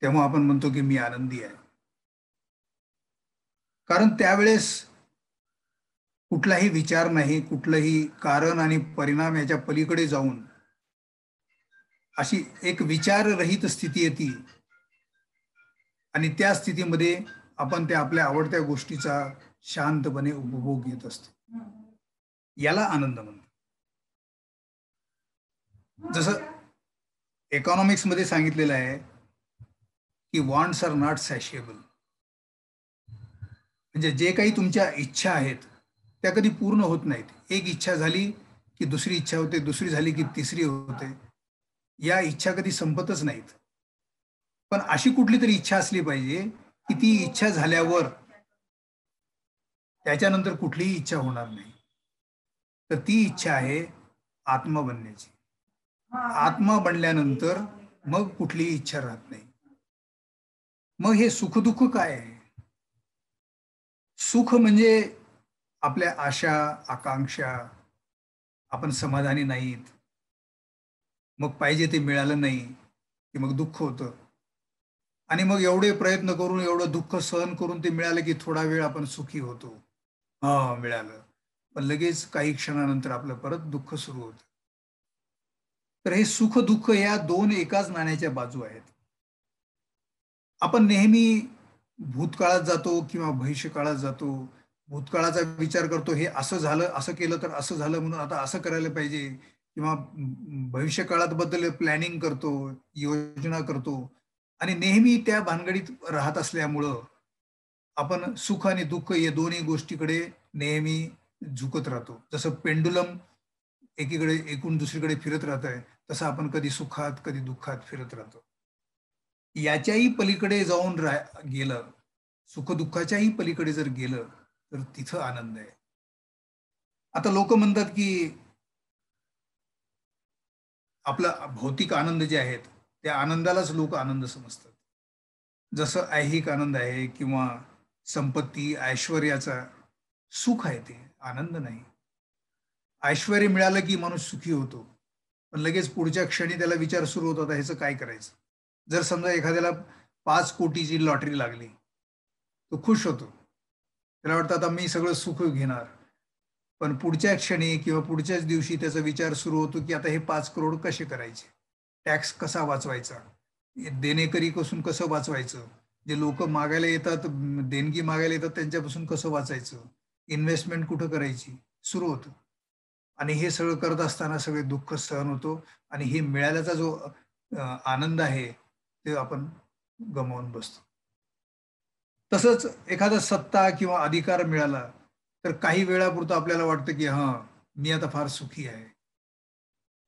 तेव्हा आपण म्हणतो की मी आनंदी आहे. कारण त्यावेळेस कुठलाही विचार नाही, कुठलंही कारण आणि परिणाम याच्या पलीकडे जाऊन अशी एक विचाररहित स्थिती येते आणि त्या स्थितीमध्ये आपण त्या आपल्या आवडत्या गोष्टीचा शांतपणे उपभोग घेत असतो. याला आनंद म्हणतात. जसं इकॉनॉमिक्स मध्ये सांगितलेलं आहे की वॉन्ट्स आर नॉट सॅशिएबल. म्हणजे जे काही तुमच्या इच्छा आहेत त्या कधी पूर्ण होत नाहीत. एक इच्छा झाली की दुसरी इच्छा होते, दुसरी झाली की तिसरी होते. या इच्छा कधी संपतच नाहीत. पण अशी कुठली तरी इच्छा असली पाहिजे की ती इच्छा झाल्यावर त्याच्यानंतर कुठलीही इच्छा होणार नाही. तर ती इच्छा आहे आत्मा बनण्याची. आत्मा बनल्यानंतर मग कुठलीही इच्छा राहत नाही. मग हे सुखदुःख काय आहे? सुख म्हणजे आपल्या आशा, आकांक्षा, आपण समाधानी नाहीत, मग पाहिजे ते मिळालं नाही की मग दुःख होतं. आणि मग एवढे प्रयत्न करून एवढं दुःख सहन करून ते मिळालं की थोडा वेळ आपण सुखी होतो. हा मिळालं, पण लगेच काही क्षणानंतर आपलं परत दुःख सुरू होतं. तर हे सुख दुःख या दोन एकाच नाण्याच्या बाजू आहेत. आपण नेहमी भूतकाळात जातो किंवा भविष्यकाळात जातो. भूतकाळाचा विचार करतो, हे असं झालं, असं केलं तर असं झालं म्हणून आता असं करायला पाहिजे, किंवा भविष्यकाळात बद्दल प्लॅनिंग करतो, योजना करतो आणि नेहमी त्या भानगडीत राहत असल्यामुळं आपण सुख आणि दुःख या दोन्ही गोष्टीकडे नेहमी झुकत राहतो. जसं पेंडुलम एकीकडे एकूण दुसरीकडे फिरत राहत आहे, तसं आपण कधी सुखात कधी दुःखात फिरत राहतो. याच्याही पलीकडे जाऊन गेलं, सुखदुःखाच्याही पलीकडे जर गेलं तर तिथं आनंद आहे. आता लोक म्हणतात की आपला भौतिक आनंद जे आहेत त्या आनंदालाच लोक आनंद समजतात. जसं ऐहिक आनंद आहे किंवा संपत्ती ऐश्वर्याचा सुख आहे, ते आनंद नाही. ऐश्वर्य मिळालं की माणूस सुखी होतो, पण लगेच पुढच्या क्षणी त्याला विचार सुरू होतात ह्याचं काय करायचं. जर समजा एखाद्याला 5 कोटीची लॉटरी लागली, तो खुश होतो, त्याला वाटतं आता मी सगळं सुख घेणार. पण पुढच्या क्षणी किंवा पुढच्याच दिवशी त्याचा विचार सुरू होतो की आता हे 5 करोड कसे करायचे, टॅक्स कसा वाचवायचा, देणेकरी पासून कसं वाचवायचं, जे लोक मागायला येतात, देणगी मागायला येतात त्यांच्यापासून कसं वाचायचं, इन्व्हेस्टमेंट कुठं करायची, सुरू होतं. आणि हे सगळं करत असताना सगळे दुःख सहन होतो आणि हे मिळाल्याचा जो आनंद आहे ते आपण गमावून बसतो. तसंच एखादा सत्ता किंवा अधिकार मिळाला तर काही वेळापुरतं आपल्याला वाटतं की हा मी आता फार सुखी आहे.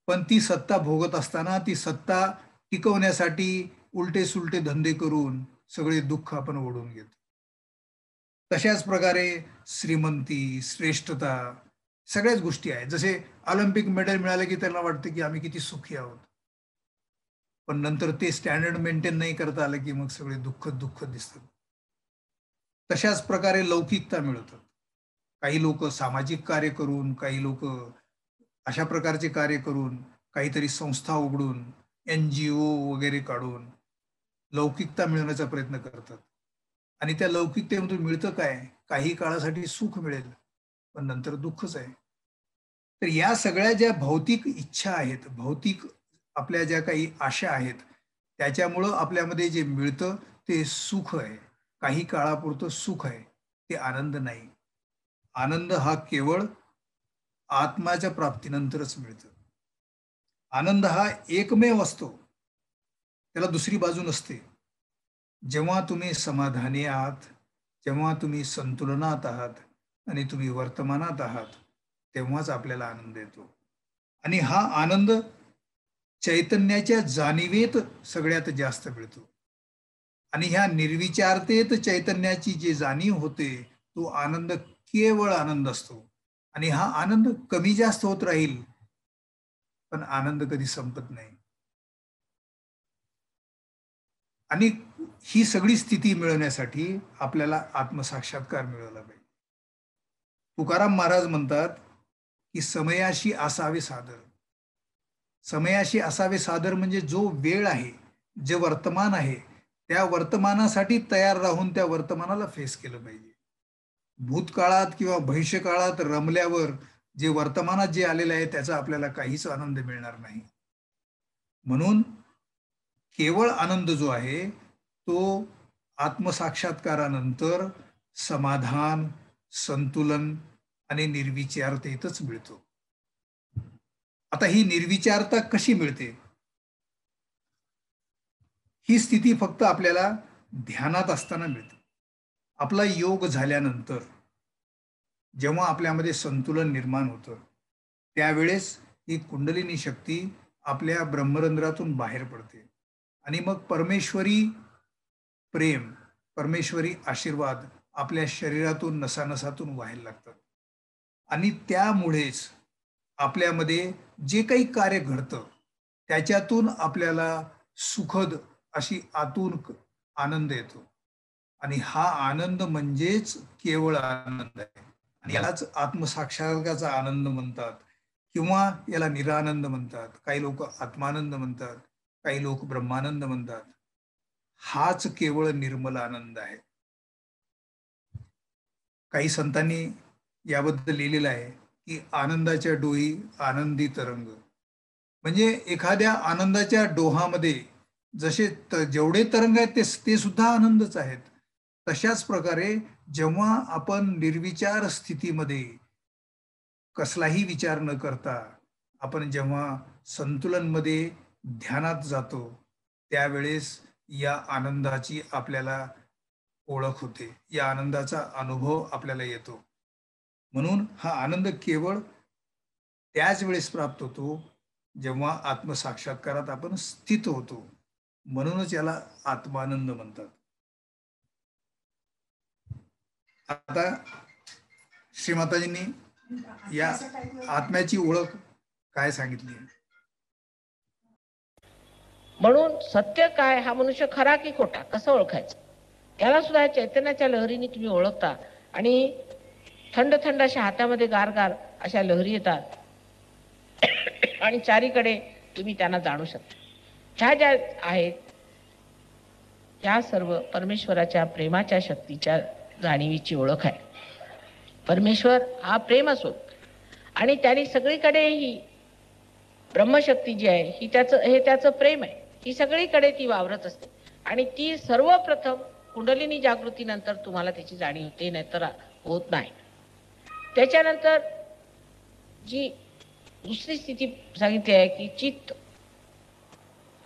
पण ती सत्ता भोगत असताना ती सत्ता टिकवण्यासाठी उलटे सुलटे धंदे करून सगळे दुःख आपण ओढून घेतो. तशाच प्रकारे श्रीमंती, श्रेष्ठता, सगळ्याच गोष्टी आहेत. जसे ऑलिम्पिक मेडल मिळाले की त्यांना वाटतं की आम्ही किती सुखी आहोत, पण नंतर ते स्टँडर्ड मेंटेन नाही करता आलं की मग सगळे दुःख दुःख दिसतात. तशाच प्रकारे लौकिकता मिळतात. काही लोक सामाजिक कार्य करून, काही लोक अशा प्रकारचे कार्य करून, काहीतरी संस्था उघडून, NGO वगैरे काढून लौकिकता मिळवण्याचा प्रयत्न करतात. आणि त्या लौकिकतेमधून मिळतं काय? काही काळासाठी सुख मिळेल, पण नंतर दुःखच आहे. तर या सगळ्या ज्या भौतिक इच्छा आहेत, भौतिक आपल्या ज्या काही आशा आहेत, त्याच्यामुळं आपल्यामध्ये जे मिळतं ते सुख आहे. काही काळापुरतं सुख आहे, ते आनंद नाही. आनंद हा केवळ आत्म्याच्या प्राप्तीनंतरच मिळतो. आनंद हा एकमेव असतो, त्याला दुसरी बाजू नसते. जेव्हा तुम्ही समाधानी आहात, जेव्हा तुम्ही संतुलनात आहात आणि तुम्ही वर्तमानात आहात, तेव्हाच आपल्याला आनंद येतो. आणि हा आनंद चैतन्याच्या जाणीवेत सगळ्यात जास्त मिळतो. आणि ह्या निर्विचारतेत चैतन्याची जी जाणीव होते, तो आनंद केवळ आनंद असतो. आणि हा आनंद कमी जास्त होत राहील, पण आनंद कधी संपत नाही. आणि ही सगळी स्थिती मिळवण्यासाठी आपल्याला आत्मसाक्षात्कार मिळवला पाहिजे. तुकाराम महाराज म्हणतात की समयाशी असावे सादर. समयाशी असावे सादर म्हणजे जो वेळ आहे, जे वर्तमान आहे, त्या वर्तमानासाठी तयार राहून त्या वर्तमानाला फेस केलं पाहिजे. भूतकाळात किंवा भविष्यकाळात रमल्यावर जे वर्तमानात जे आलेलं आहे त्याचा आपल्याला काहीच आनंद मिळणार नाही. म्हणून केवळ आनंद जो आहे तो आत्मसाक्षात्कारानंतर समाधान, संतुलन आणि निर्विचारतेतच मिळतो. आता ही निर्विचारता कशी मिळते? ही स्थिती फक्त आपल्याला ध्यानात असताना मिळते. आपला योग झाल्यानंतर जेव्हा आपल्यामध्ये संतुलन निर्माण होतं त्यावेळेस ही कुंडलिनी शक्ती आपल्या ब्रह्मरंध्रातून बाहेर पडते आणि मग परमेश्वरी प्रेम, परमेश्वरी आशीर्वाद आपल्या शरीरातून नसानसातून व्हायला लागतात. आणि त्यामुळेच आपल्यामध्ये जे काही कार्य घडतं त्याच्यातून आपल्याला सुखद अशी आतून आनंद येतो. आणि हा आनंद म्हणजेच केवळ आनंद आहे. आणि यालाच आत्मसाक्षात्काराचा आनंद म्हणतात किंवा याला निरानंद म्हणतात. काही लोक आत्मानंद म्हणतात, काही लोक ब्रह्मानंद म्हणतात. हाच केवळ निर्मल आनंद आहे. काही संतांनी याबद्दल लिहिलेलं आहे की आनंदाच्या डोही आनंदी तरंग. म्हणजे एखाद्या आनंदाच्या डोहामध्ये जसे जेवढे तरंग आहेत ते सुद्धा आनंदच आहेत. तशाच प्रकारे जेव्हा आपण निर्विचार स्थितीमध्ये कसलाही विचार न करता आपण जेव्हा संतुलनमध्ये ध्यानात जातो त्यावेळेस या आनंदाची आपल्याला ओळख होते, या आनंदाचा अनुभव आपल्याला येतो. म्हणून हा आनंद केवळ त्याच वेळेस प्राप्त होतो जेव्हा आत्मसाक्षात्कारात आपण स्थित होतो. म्हणूनच याला आत्मानंद म्हणतात. आता श्रीमाताजींनी या आत्म्याची ओळख काय सांगितली? म्हणून सत्य काय, हा मनुष्य खरा की खोटा कसं ओळखायचं, याला सुद्धा चैतन्याच्या लहरीने तुम्ही ओळखता. आणि थंड थंड अशा हातामध्ये गार अशा लहरी येतात आणि चारीकडे तुम्ही त्यांना जाणू शकता. ह्या ज्या आहेत ह्या सर्व परमेश्वराच्या प्रेमाच्या शक्तीच्या जाणीवीची ओळख आहे. परमेश्वर हा प्रेम असो आणि त्याने सगळीकडे ही ब्रह्मशक्ती जी आहे ही त्याचं प्रेम आहे. ही सगळीकडे ती वावरत असते आणि ती सर्वप्रथम कुंडलिनी जागृतीनंतर तुम्हाला त्याची जाणीव होते, नाहीतर होत नाही. त्याच्यानंतर जी दुसरी स्थिती सांगितली आहे की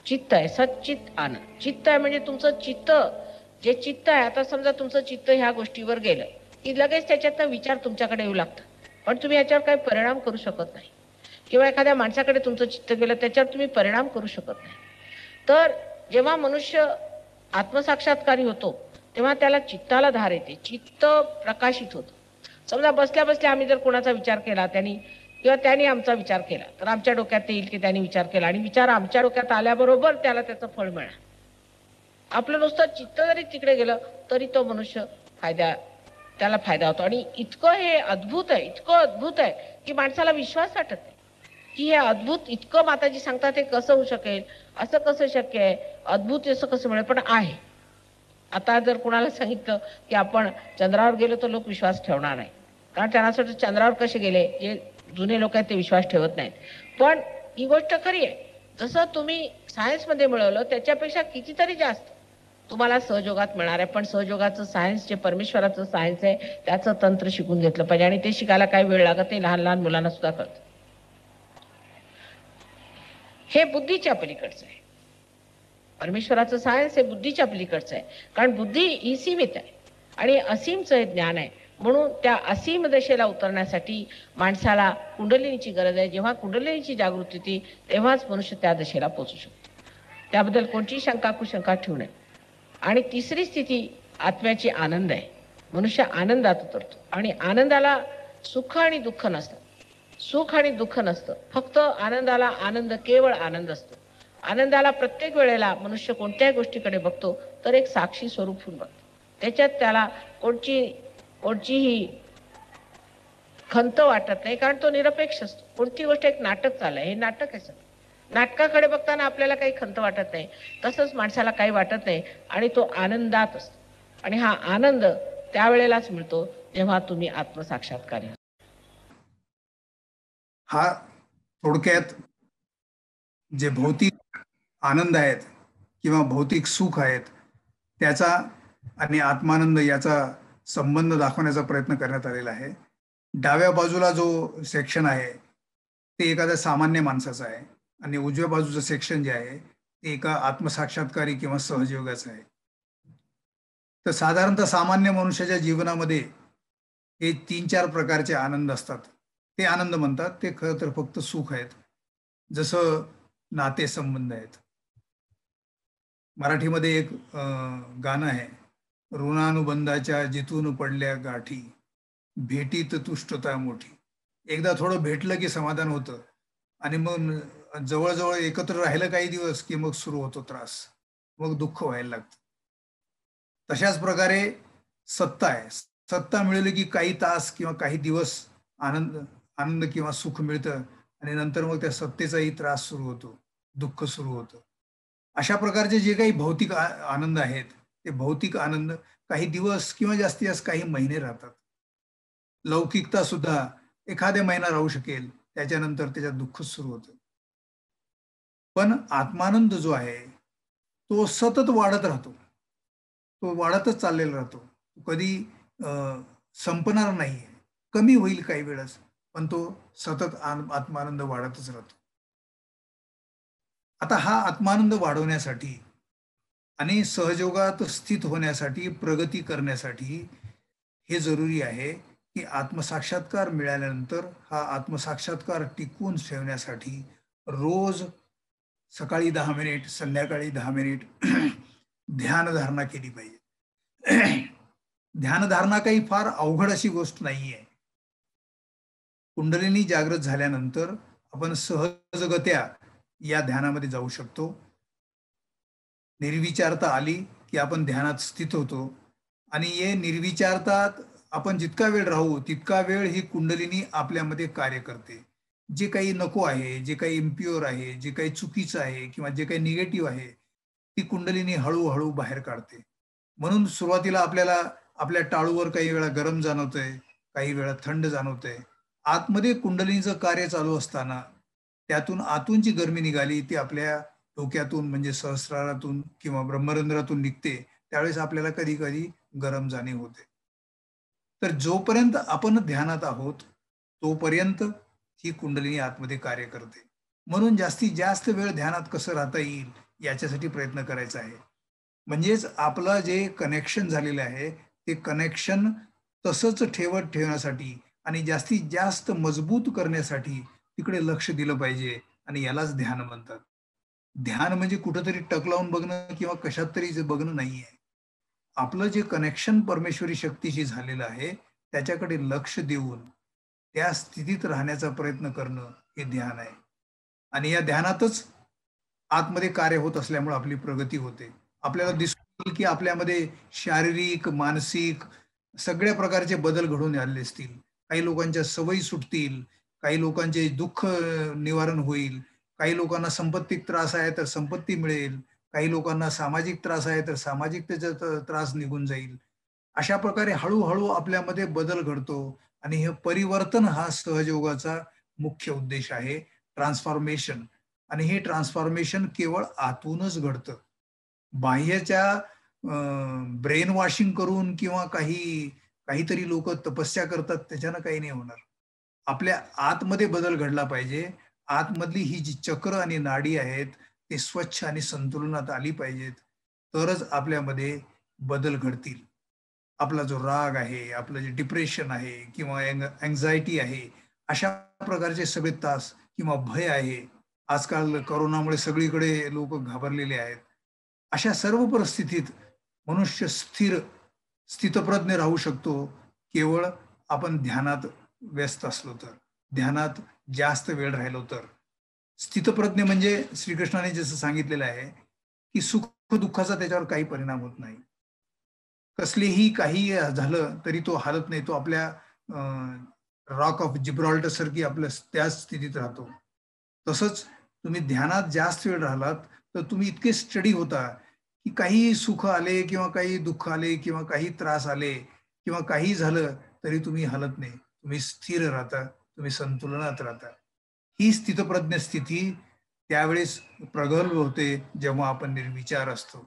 चित्त आहे, सच्चित आनंद. चित्त आहे म्हणजे तुमचं चित्त, जे चित्त आहे. आता समजा तुमचं चित्त ह्या गोष्टीवर गेलं की लगेच त्याच्यातनं विचार तुमच्याकडे येऊ लागतात, पण तुम्ही याच्यावर काही परिणाम करू शकत नाही. किंवा एखाद्या माणसाकडे तुमचं चित्त गेलं त्याच्यावर तुम्ही परिणाम करू शकत नाही. तर जेव्हा मनुष्य आत्मसाक्षात्कारी होतो तेव्हा त्याला चित्ताला धार येते, चित्त प्रकाशित होतं. समजा बसल्या बसल्या आम्ही जर कोणाचा विचार केला किंवा त्यांनी आमचा विचार केला तर आमच्या डोक्यात येईल की त्यांनी विचार केला आणि विचार आमच्या डोक्यात आल्याबरोबर त्याला त्याचं फळ मिळणार. आपलं नुसतं चित्त जरी तिकडे गेलं तरी तो मनुष्य त्याला फायदा होतो. आणि इतकं हे अद्भुत आहे, इतकं अद्भुत आहे की माणसाला विश्वास वाटत नाही की हे अद्भुत इतकं माताजी सांगतात हे कसं होऊ शकेल, असं कसं शक्य आहे, अद्भुत असं कसं मिळेल, पण आहे. आता जर कुणाला सांगितलं की आपण चंद्रावर गेलो तर लोक विश्वास ठेवणार नाही, कारण त्यांना असं चंद्रावर कसे गेले, जे जुने लोक आहेत ते विश्वास ठेवत नाहीत. पण ही गोष्ट खरी आहे. जसं तुम्ही सायन्समध्ये मिळवलं त्याच्यापेक्षा कितीतरी जास्त तुम्हाला सहयोगात मिळणार आहे. पण सहयोगाचं सायन्स, जे परमेश्वराचं सायन्स आहे, त्याचं तंत्र शिकून घेतलं पाहिजे आणि ते शिकायला काही वेळ लागत नाही. लहान लहान मुलांना सुद्धा कळतं. हे बुद्धीच्या पलीकडचं आहे. परमेश्वराचं सायन्स हे बुद्धीच्या पलीकडचं आहे, कारण बुद्धी ही सीमित आहे आणि असीमचं हे ज्ञान आहे. म्हणून त्या असीम दशेला उतरण्यासाठी माणसाला कुंडलिनीची गरज आहे. जेव्हा कुंडलिनीची जागृती होती तेव्हाच मनुष्य त्या दशेला पोहोचू शकतो. त्याबद्दल कोणतीही शंका कुशंका ठेवू नये. आणि तिसरी स्थिती आत्म्याची आनंद आहे. मनुष्य आनंदात उतरतो आणि आनंदाला सुख आणि दुःख नसतं. सुख आणि दुःख नसतं, फक्त आनंदाला आनंद, केवळ आनंद असतो. आनंदाला प्रत्येक वेळेला मनुष्य कोणत्याही गोष्टीकडे बघतो तर एक साक्षी स्वरूप होऊन बघतो. त्याच्यात त्याला कोणतीही खंत वाटत नाही, कारण तो निरपेक्ष असतो. कोणती गोष्ट एक नाटक चाललंय, हे नाटक आहे सगळं. नाटकाकडे बघताना आपल्याला काही खंत वाटत नाही, तसंच माणसाला काही वाटत नाही आणि तो आनंदात असतो. आणि हा आनंद त्यावेळेलाच मिळतो जेव्हा तुम्ही आत्मसाक्षात्कारी. हा थोडक्यात जे भौतिक आनंद आहेत किंवा भौतिक सुख आहेत त्याचा आणि आत्मानंद याचा संबंध दाखवण्याचा प्रयत्न करण्यात आलेला आहे. डाव्या बाजूला जो सेक्शन आहे ते एखाद्या सामान्य माणसाचा आहे आणि उजव्या बाजूचं सेक्शन जे आहे ते एका आत्मसाक्षात्कारी किंवा सहजयोगाचं आहे. तर साधारणतः सामान्य मनुष्याच्या जीवनामध्ये हे 3-4 प्रकारचे आनंद असतात. ते आनंद म्हणतात. ते खरं तर फक्त सुख आहेत. जसं नातेसंबंध आहेत. मराठीमध्ये एक गाणं आहे, ऋणानुबंधाच्या जिथून पडल्या गाठी, भेटीत तुष्टता मोठी. एकदा थोडं भेटलं की समाधान होतं आणि मग जवळजवळ एकत्र राहिलं काही दिवस की मग सुरू होतो त्रास, मग दुःख व्हायला लागतं. तशाच प्रकारे सत्ता आहे. सत्ता मिळाली की काही तास किंवा काही दिवस आनंद आनंद किंवा सुख मिळतं आणि नंतर मग त्या सत्तेचाही त्रास सुरू होतो, दुःख सुरू होतं. अशा प्रकारचे जे काही भौतिक आनंद आहेत ते भौतिक आनंद काही दिवस किंवा जास्तीत जास्त काही महिने राहतात. लौकिकता सुद्धा एखाद्या महिना राहू शकेल, त्याच्यानंतर त्याच्यात दुःख सुरू होतं. पण आत्मानंद जो आहे तो सतत वाढत राहतो. तो वाढतच चाललेला राहतो. कधी संपणार नाहीये. कमी होईल काही वेळेस, पण तो सतत आत्मानंद वाढतच राहतो. आता हा आत्मानंद वाढवण्यासाठी आणि सहयोगात स्थित होण्यासाठी, प्रगती करण्यासाठी हे जरुरी आहे की आत्मसाक्षात्कार मिळाल्यानंतर हा आत्मसाक्षात्कार टिकवून ठेवण्यासाठी रोज सकाळी 10 मिनिट, संध्याकाळी 10 मिनिट ध्यानधारणा केली पाहिजे. ध्यानधारणा काही फार अवघड अशी गोष्ट नाहीये. कुंडलिनी जागृत झाल्यानंतर आपण सहजगत्या या ध्यानामध्ये जाऊ शकतो. निर्विचारता आली की आपण ध्यानात स्थित होतो आणि हे निर्विचारतात आपण जितका वेळ राहू तितका वेळ ही कुंडलिनी आपल्यामध्ये कार्य करते. जे काही नको आहे, जे काही इम्प्युअर आहे, जे काही चुकीचं आहे किंवा जे काही निगेटिव्ह आहे ती कुंडलिनी हळूहळू बाहेर काढते. म्हणून सुरुवातीला आपल्याला आपल्या टाळूवर काही वेळा गरम जाणवतंय, काही वेळा थंड जाणवतंय. आतमध्ये कुंडलिनीचं कार्य चालू असताना त्यातून आतून जी गरमी निघाली ती आपल्या डोक्यातून म्हणजे सहस्रारातून किंवा ब्रह्मरंध्रातून निघते. त्यावेळेस आपल्याला कधी कधी गरम जाणीव होते. तर जोपर्यंत आपण ध्यानात आहोत तोपर्यंत ही कुंडलिनी आतमध्ये कार्य करते. म्हणून जास्तीत जास्त वेळ ध्यानात कसं राहता येईल याच्यासाठी प्रयत्न करायचा आहे. म्हणजेच आपलं जे कनेक्शन झालेलं आहे ते कनेक्शन तसंच ठेवण्यासाठी आणि जास्तीत जास्त मजबूत करण्यासाठी तिकडे लक्ष दिलं पाहिजे आणि यालाच ध्यान म्हणतात. ध्यान म्हणजे कुठंतरी टक लावून बघणं किंवा कशात तरी बघणं नाहीये. आपलं जे कनेक्शन परमेश्वरी शक्तीशी झालेलं आहे त्याच्याकडे लक्ष देऊन त्या स्थितीत राहण्याचा प्रयत्न करणं हे ध्यान आहे. आणि या ध्यानातच आतमध्ये कार्य होत असल्यामुळे आपली प्रगती होते. आपल्याला दिसतं की आपल्यामध्ये शारीरिक, मानसिक सगळ्या प्रकारचे बदल घडून आले असतील. काही लोकांच्या सवयी सुटतील, काही लोकांचे दुःख निवारण होईल, काही लोकांना संपत्तिक त्रास आहे तर संपत्ती मिळेल, काही लोकांना सामाजिक त्रास आहे तर सामाजिक त्याचा त्रास निघून जाईल. अशा प्रकारे हळूहळू आपल्यामध्ये बदल घडतो आणि हे परिवर्तन हा सहजयोगाचा मुख्य उद्देश आहे, ट्रान्सफॉर्मेशन. आणि हे ट्रान्सफॉर्मेशन केवळ आतूनच घडतं. बाह्यच्या ब्रेन वॉशिंग करून किंवा काहीतरी लोक तपस्या करतात त्याच्यानं काही नाही होणार. आपल्या आतमध्ये बदल घडला पाहिजे. आतमधली ही जी चक्र आणि नाडी आहेत ते स्वच्छ आणि संतुलनात आली पाहिजेत, तरच आपल्यामध्ये बदल घडतील. आपला जो राग आहे, आपलं जे डिप्रेशन आहे किंवा अँझायटी आहे, अशा प्रकारचे सगळे त्रास किंवा भय आहे, आजकाल कोरोनामुळे सगळीकडे लोक घाबरलेले आहेत. अशा सर्व परिस्थितीत मनुष्य स्थितप्रज्ञ राहू शकतो केवळ आपण ध्यानात व्यस्त असलो तर, ध्यानात जास्त वेळ राहिलो तर. स्थितप्रज्ञ म्हणजे श्रीकृष्णाने जसं सांगितलेलं आहे की सुख दुःखाचा त्याच्यावर काही परिणाम होत नाही. कसलीही काही झालं तरी तो हालत नाही. तो आपल्या रॉक ऑफ जिब्रॉल्टर सारखी आपल्या त्याच स्थितीत राहतो. तसंच तुम्ही ध्यानात जास्त वेळ राहिलात तर तुम्ही इतके स्टडी होता की काही सुख आले किंवा काही दुःख आले किंवा काही त्रास आले किंवा काही झालं तरी तुम्ही हलत नाही, तुम्ही स्थिर राहता, तुम्ही संतुलनात राहता. ही स्थितप्रज्ञ स्थिती त्यावेळेस प्रगल्भ होते जेव्हा आपण निर्विचार असतो.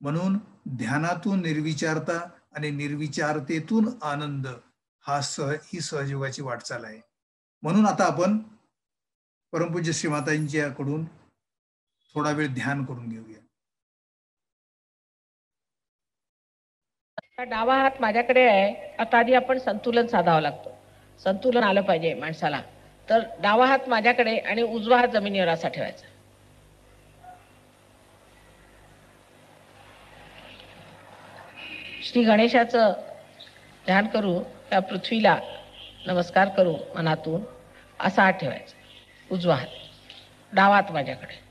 म्हणून ध्यानातून निर्विचारता आणि निर्विचारतेतून आनंद ही सहयोगाची वाटचाल आहे. म्हणून आता आपण परमपूज्य श्रीमातांच्याकडून थोडा वेळ ध्यान करून घेऊया. डावा हात माझ्याकडे आहे. आता आधी आपण संतुलन साधावं लागतं. संतुलन आलं पाहिजे माणसाला. तर डावा हात माझ्याकडे आणि उजवा हात जमिनीवर असा ठेवायचा. श्री गणेशाचं ध्यान करू, त्या पृथ्वीला नमस्कार करू मनातून, असा हात ठेवायचा. उजवा हात, डावा हात माझ्याकडे.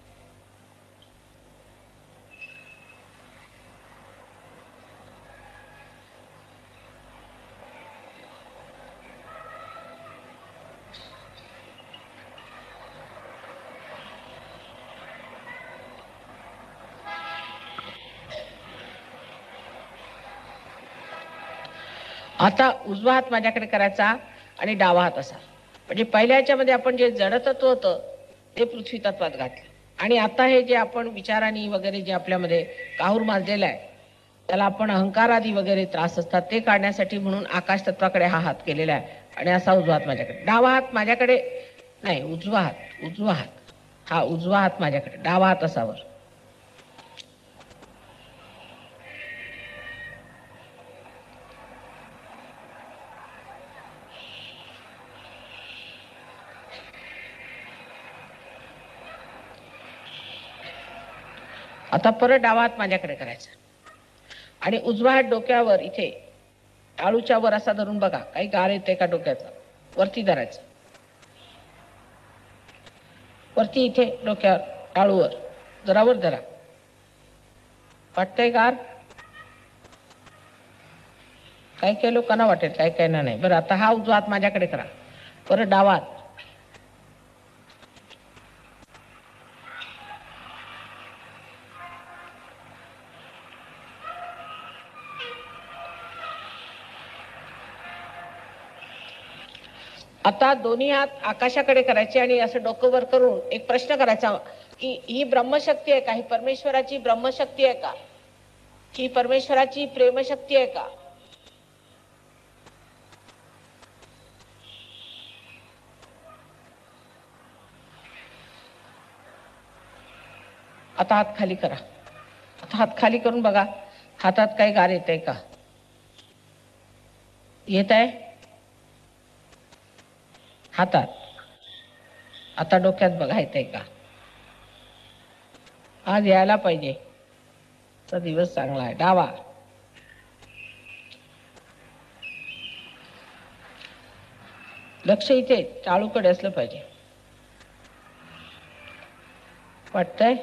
आता उजवा हात माझ्याकडे करायचा आणि डावा हात असा. म्हणजे पहिल्या ह्याच्यामध्ये आपण जे जड तत्व होतं ते पृथ्वी तत्वात घातलं. आणि आता हे जे आपण विचारांनी वगैरे जे आपल्यामध्ये काहूर माजलेलं आहे, त्याला आपण अहंकार आदी वगैरे त्रास असतात ते काढण्यासाठी म्हणून आकाश तत्वाकडे हा हात केलेला आहे. आणि असा उजवा हात माझ्याकडे. डावा हात माझ्याकडे नाही, उजवा हात, उजवा हात. हा उजवा हात माझ्याकडे, डावा हात असावर. आता परत डावा हात माझ्याकडे करायचा आणि उजवा हात डोक्यावर इथे टाळूच्या वर असा धरून बघा, काही गार येते का डोक्याचा, वरती धरायचं. वरती इथे डोक्यावर टाळूवर जरा वर धरा. वाटतंय गार? काही काही लोकांना वाटेल, काही काही नाही. बरं, आता हा उजवा हात माझ्याकडे करा. परत डावा हात. आता दोन्ही हात आकाशाकडे करायचे आणि असं डोकं वर करून एक प्रश्न करायचा की ही ब्रह्मशक्ती आहे का, ही परमेश्वराची ब्रह्मशक्ती आहे का, ही परमेश्वराची प्रेमशक्ती आहे का. आता हात खाली करा. आता हात खाली करून बघा, हातात काही गार येत आहे का, येत आहे हातात. आता डोक्यात बघा येत आहे का. आज यायला पाहिजे, तर दिवस चांगला आहे. डावा लक्ष इथे टाळूकडे असलं पाहिजे. वाटतंय?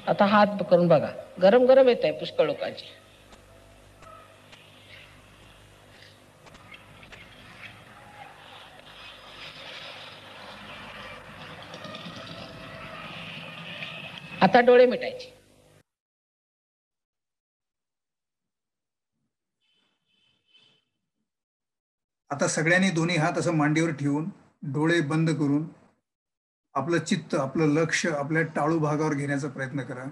आता हात करून बघा, गरम गरम येत आहे पुष्कळ लोकांची. आता डोळे मिटायचे. आता सगळ्यांनी दोन्ही हात असं मांडीवर ठेवून डोळे बंद करून आपलं चित्त, आपलं लक्ष आपल्या टाळू भागावर घेण्याचा प्रयत्न करा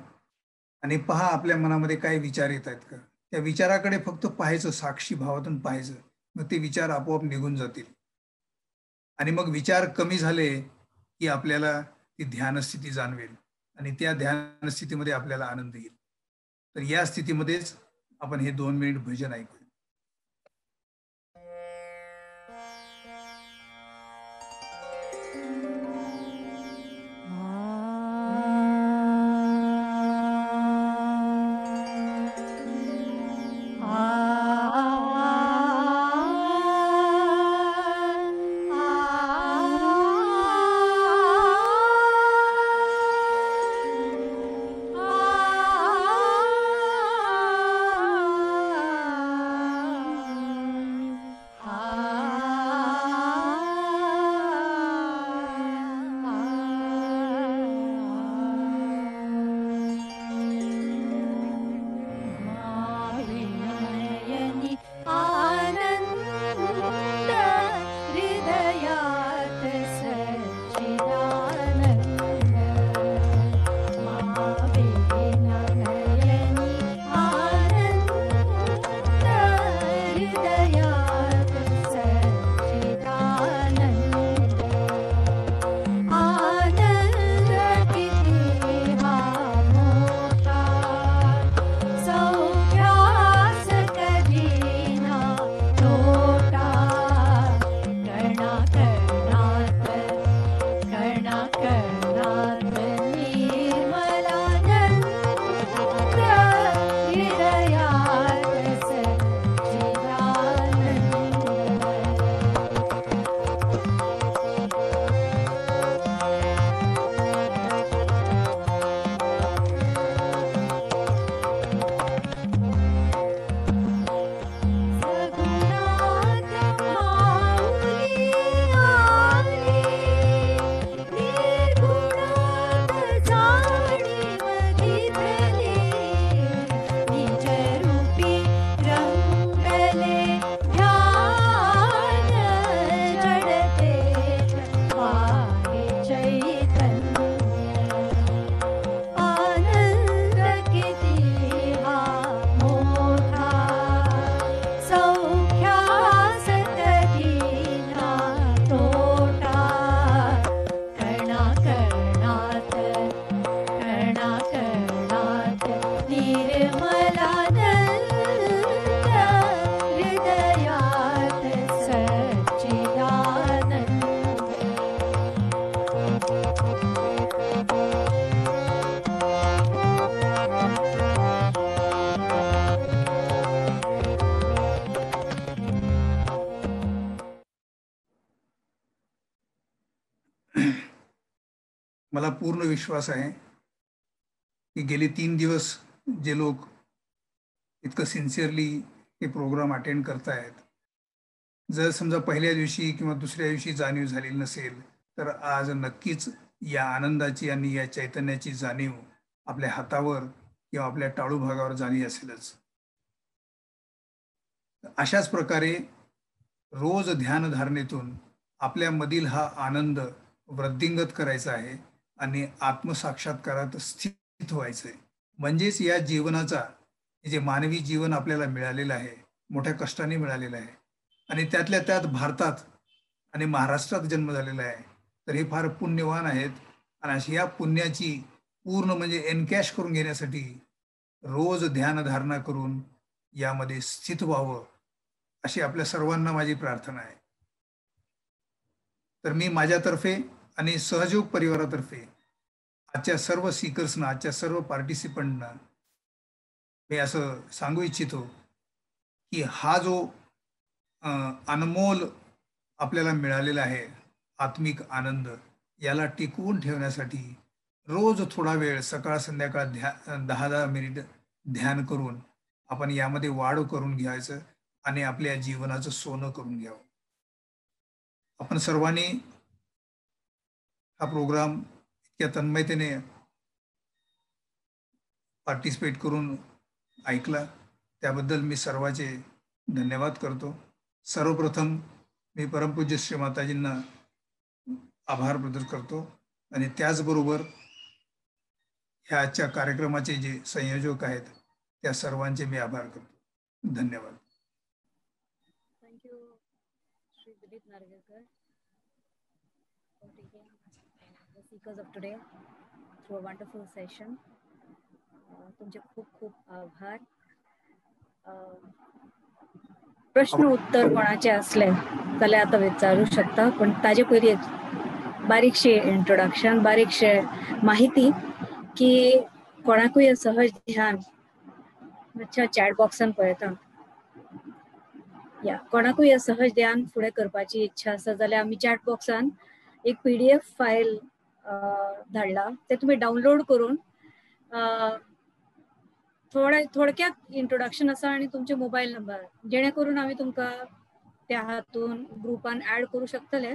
आणि पहा आपल्या मनामध्ये काय विचार येत आहेत का. त्या विचाराकडे फक्त पाहायचं, साक्षी भावातून पाहायचं. मग ते विचार आपोआप निघून जातील. आणि मग विचार कमी झाले की आपल्याला ती ध्यानस्थिती जाणवेल आणि त्या ध्यानस्थितीमध्ये आपल्याला आनंद येईल. तर या स्थितीमध्येच आपण हे 2 मिनिट भजन ऐकू. मला पूर्ण विश्वास आहे की गेले 3 दिवस जे लोक इतकं सिन्सिअरली हे प्रोग्राम अटेंड करतायत, जर समजा पहिल्या दिवशी किंवा दुसऱ्या दिवशी जाणीव झालेली नसेल, तर आज नक्कीच या आनंदाची आणि या चैतन्याची जाणीव आपल्या हातावर किंवा आपल्या टाळू भागावर झाली असेलच. अशाच प्रकारे रोज ध्यानधारणेतून आपल्यामधील हा आनंद वृद्धिंगत करायचा आहे आणि आत्मसाक्षात्कारात स्थित व्हायचं आहे. म्हणजेच या जीवनाचा, जे मानवी जीवन आपल्याला मिळालेलं आहे, मोठ्या कष्टाने मिळालेलं आहे आणि त्यातल्या त्यात भारतात आणि महाराष्ट्रात जन्म झालेला आहे, तर हे फार पुण्यवान आहेत आणि अशी या पुण्याची पूर्ण म्हणजे एनकॅश करून घेण्यासाठी रोज ध्यानधारणा करून यामध्ये स्थित व्हावं, अशी आपल्या सर्वांना माझी प्रार्थना आहे. तर मी माझ्यातर्फे आणि सहयोग परिवारातर्फे आजच्या सर्व सीकर्सना, आजच्या सर्व पार्टिसिपंटना मी असं सांगू इच्छितो की हा जो अनमोल आपल्याला मिळालेला आहे आत्मिक आनंद, याला टिकवून ठेवण्यासाठी रोज थोडा वेळ सकाळ संध्याकाळ 10-10 मिनिट ध्यान करून आपण यामध्ये वाढ करून घ्यायचं आणि आपल्या जीवनाचं सोनं करून घ्यावं. आपण सर्वांनी हा प्रोग्राम इतक्या तन्मयतेने पार्टिसिपेट करून ऐकला, त्याबद्दल मी सर्वांचे धन्यवाद करतो. सर्वप्रथम मी परमपूज्य श्री माताजींना आभार प्रकट करतो आणि त्याचबरोबर ह्या आजच्या कार्यक्रमाचे जे संयोजक आहेत त्या सर्वांचे मी आभार करतो. धन्यवाद. Thank you Shri Dilip Narvekar for taking the speakers of today through a wonderful session. तुमचे खूप खूप आभार. प्रश्न उत्तर कोणाचे असले जाल्यार आता विचारू शकता, पण ताजे पयलीं एक बारीकशी इंट्रोडक्शन, बारीकशे माहिती की कोणाकूय सहज ध्यान चॅट बॉक्सान पळयता, या कोणाकूय सहज ध्यान फुडें करपाची इच्छा आसा जाल्यार आमी चॅट बॉक्सान एक PDF फायल धाडला, ते तुम्ही डाउनलोड करून थोडक्यात इंट्रोडक्शन आसा आणि तुमचे मोबाईल नंबर, जेणे करून आम्ही तुमकां त्या हातून ग्रुपान ऍड करू शकतले.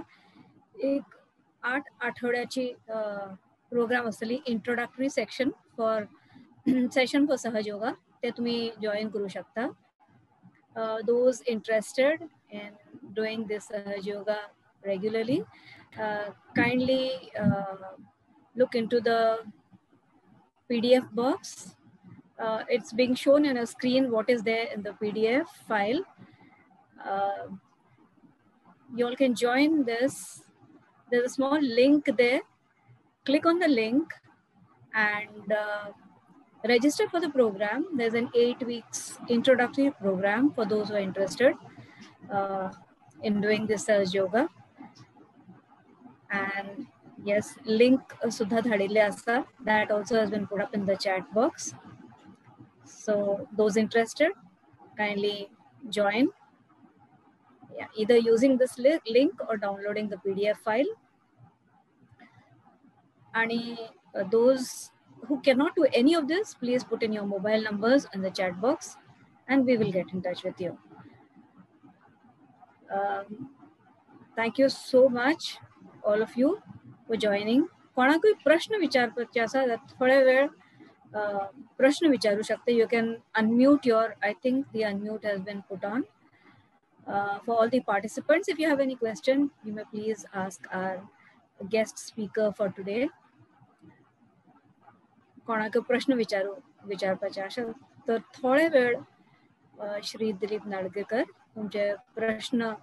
एक 8 आठवड्याची प्रोग्राम आसतली, इंट्रोडक्टरी सेशन फॉर सहज योगा, ते तुम्ही जॉईन करू शकता. Those interested in doing this Sahaj Yoga regularly, kindly look into the PDF box. It's being shown in a screen what is there in the PDF file. You all can join this. There's a small link there. Click on the link and register for the program. There's an 8 weeks introductory program for those who are interested in doing this Sahaj Yoga. And yes, link Sudha Dhadile Asa, that also has been put up in the chat box. So those interested, kindly join. Yeah, either using this link or downloading the PDF file. And those who cannot do any of this, please put in your mobile numbers in the chat box and we will get in touch with you. Thank you so much, all of you, for joining. कोणाकूय प्रश्न विचारपाचे आसा थोडे वेळ प्रश्न विचारू शकता. You can unmute your, I think the unmute has been put on. For all the participants, if you have any question, you may please ask our guest speaker for today. कोणाक प्रश्न विचारपाचे आसा तर थोडे वेळ श्री दिलीप नार्वेकर तुमचे प्रश्न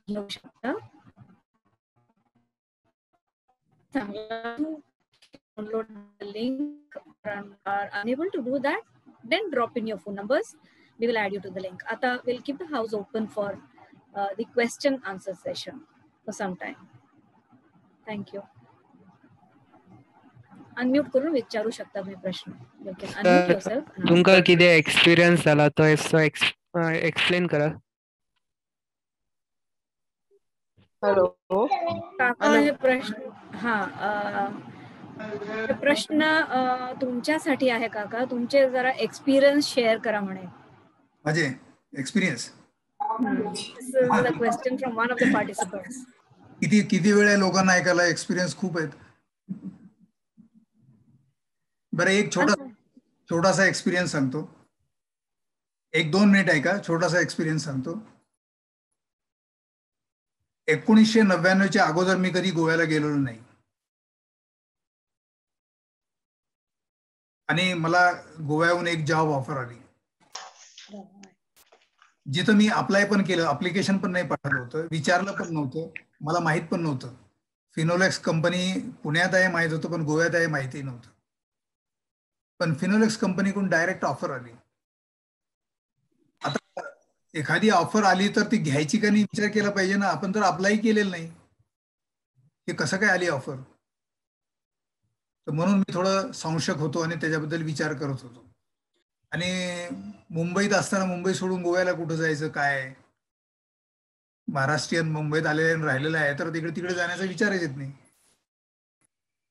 घेऊ शकता. Download the link and are unable to do that, then drop in your phone numbers. We will add you to the link. Ata we'll keep the house open for the question answer session for some time. Thank you. Unmute करून विचारू शकता तुम्ही प्रश्न. You can unmute yourself. तुमका किती experience झाला तो explain करा. हॅलो काका हे प्रश्न हे प्रश्न तुमच्यासाठी आहे काका. तुमचे जरा एक्सपिरियन्स शेअर करा म्हणे. माझे experience this is the question from one of the participants. किती किती वेळ आहे लोकांना ऐकायला? एक्सपिरियन्स खूप आहेत. बरं, एक छोटासा एक्सपिरियन्स सांगतो. 1-2 मिनिट ऐका. छोटासा एक्सपिरियन्स सांगतो. 1999च्या अगोदर मी कधी गोव्याला गेलेलो नाही आणि मला गोव्याहून एक जॉब ऑफर आली, जिथं मी अप्लाय पण केलं, अप्लिकेशन पण नाही पाठवलं होतं, विचारलं पण नव्हतं, मला माहित पण नव्हतं. फिनोलेक्स कंपनी पुण्यात आहे माहित होतं, पण गोव्यात आहे माहिती नव्हतं. पण फिनोलेक्स कंपनीकडून डायरेक्ट ऑफर आली. आता एखादी ऑफर आली तर ती घ्यायची का नाही विचार केला पाहिजे ना. आपण तर अप्लाय केलेलं नाही, हे कसं काय आली ऑफर? तर म्हणून मी थोडं संशय होतो आणि त्याच्याबद्दल विचार करत होतो. आणि मुंबईत असताना मुंबई सोडून गोव्याला कुठं जायचं काय? महाराष्ट्रीयन मुंबईत आलेले आणि राहिलेलं आहे तर तिकडे तिकडे जाण्याचा विचारच येत नाही.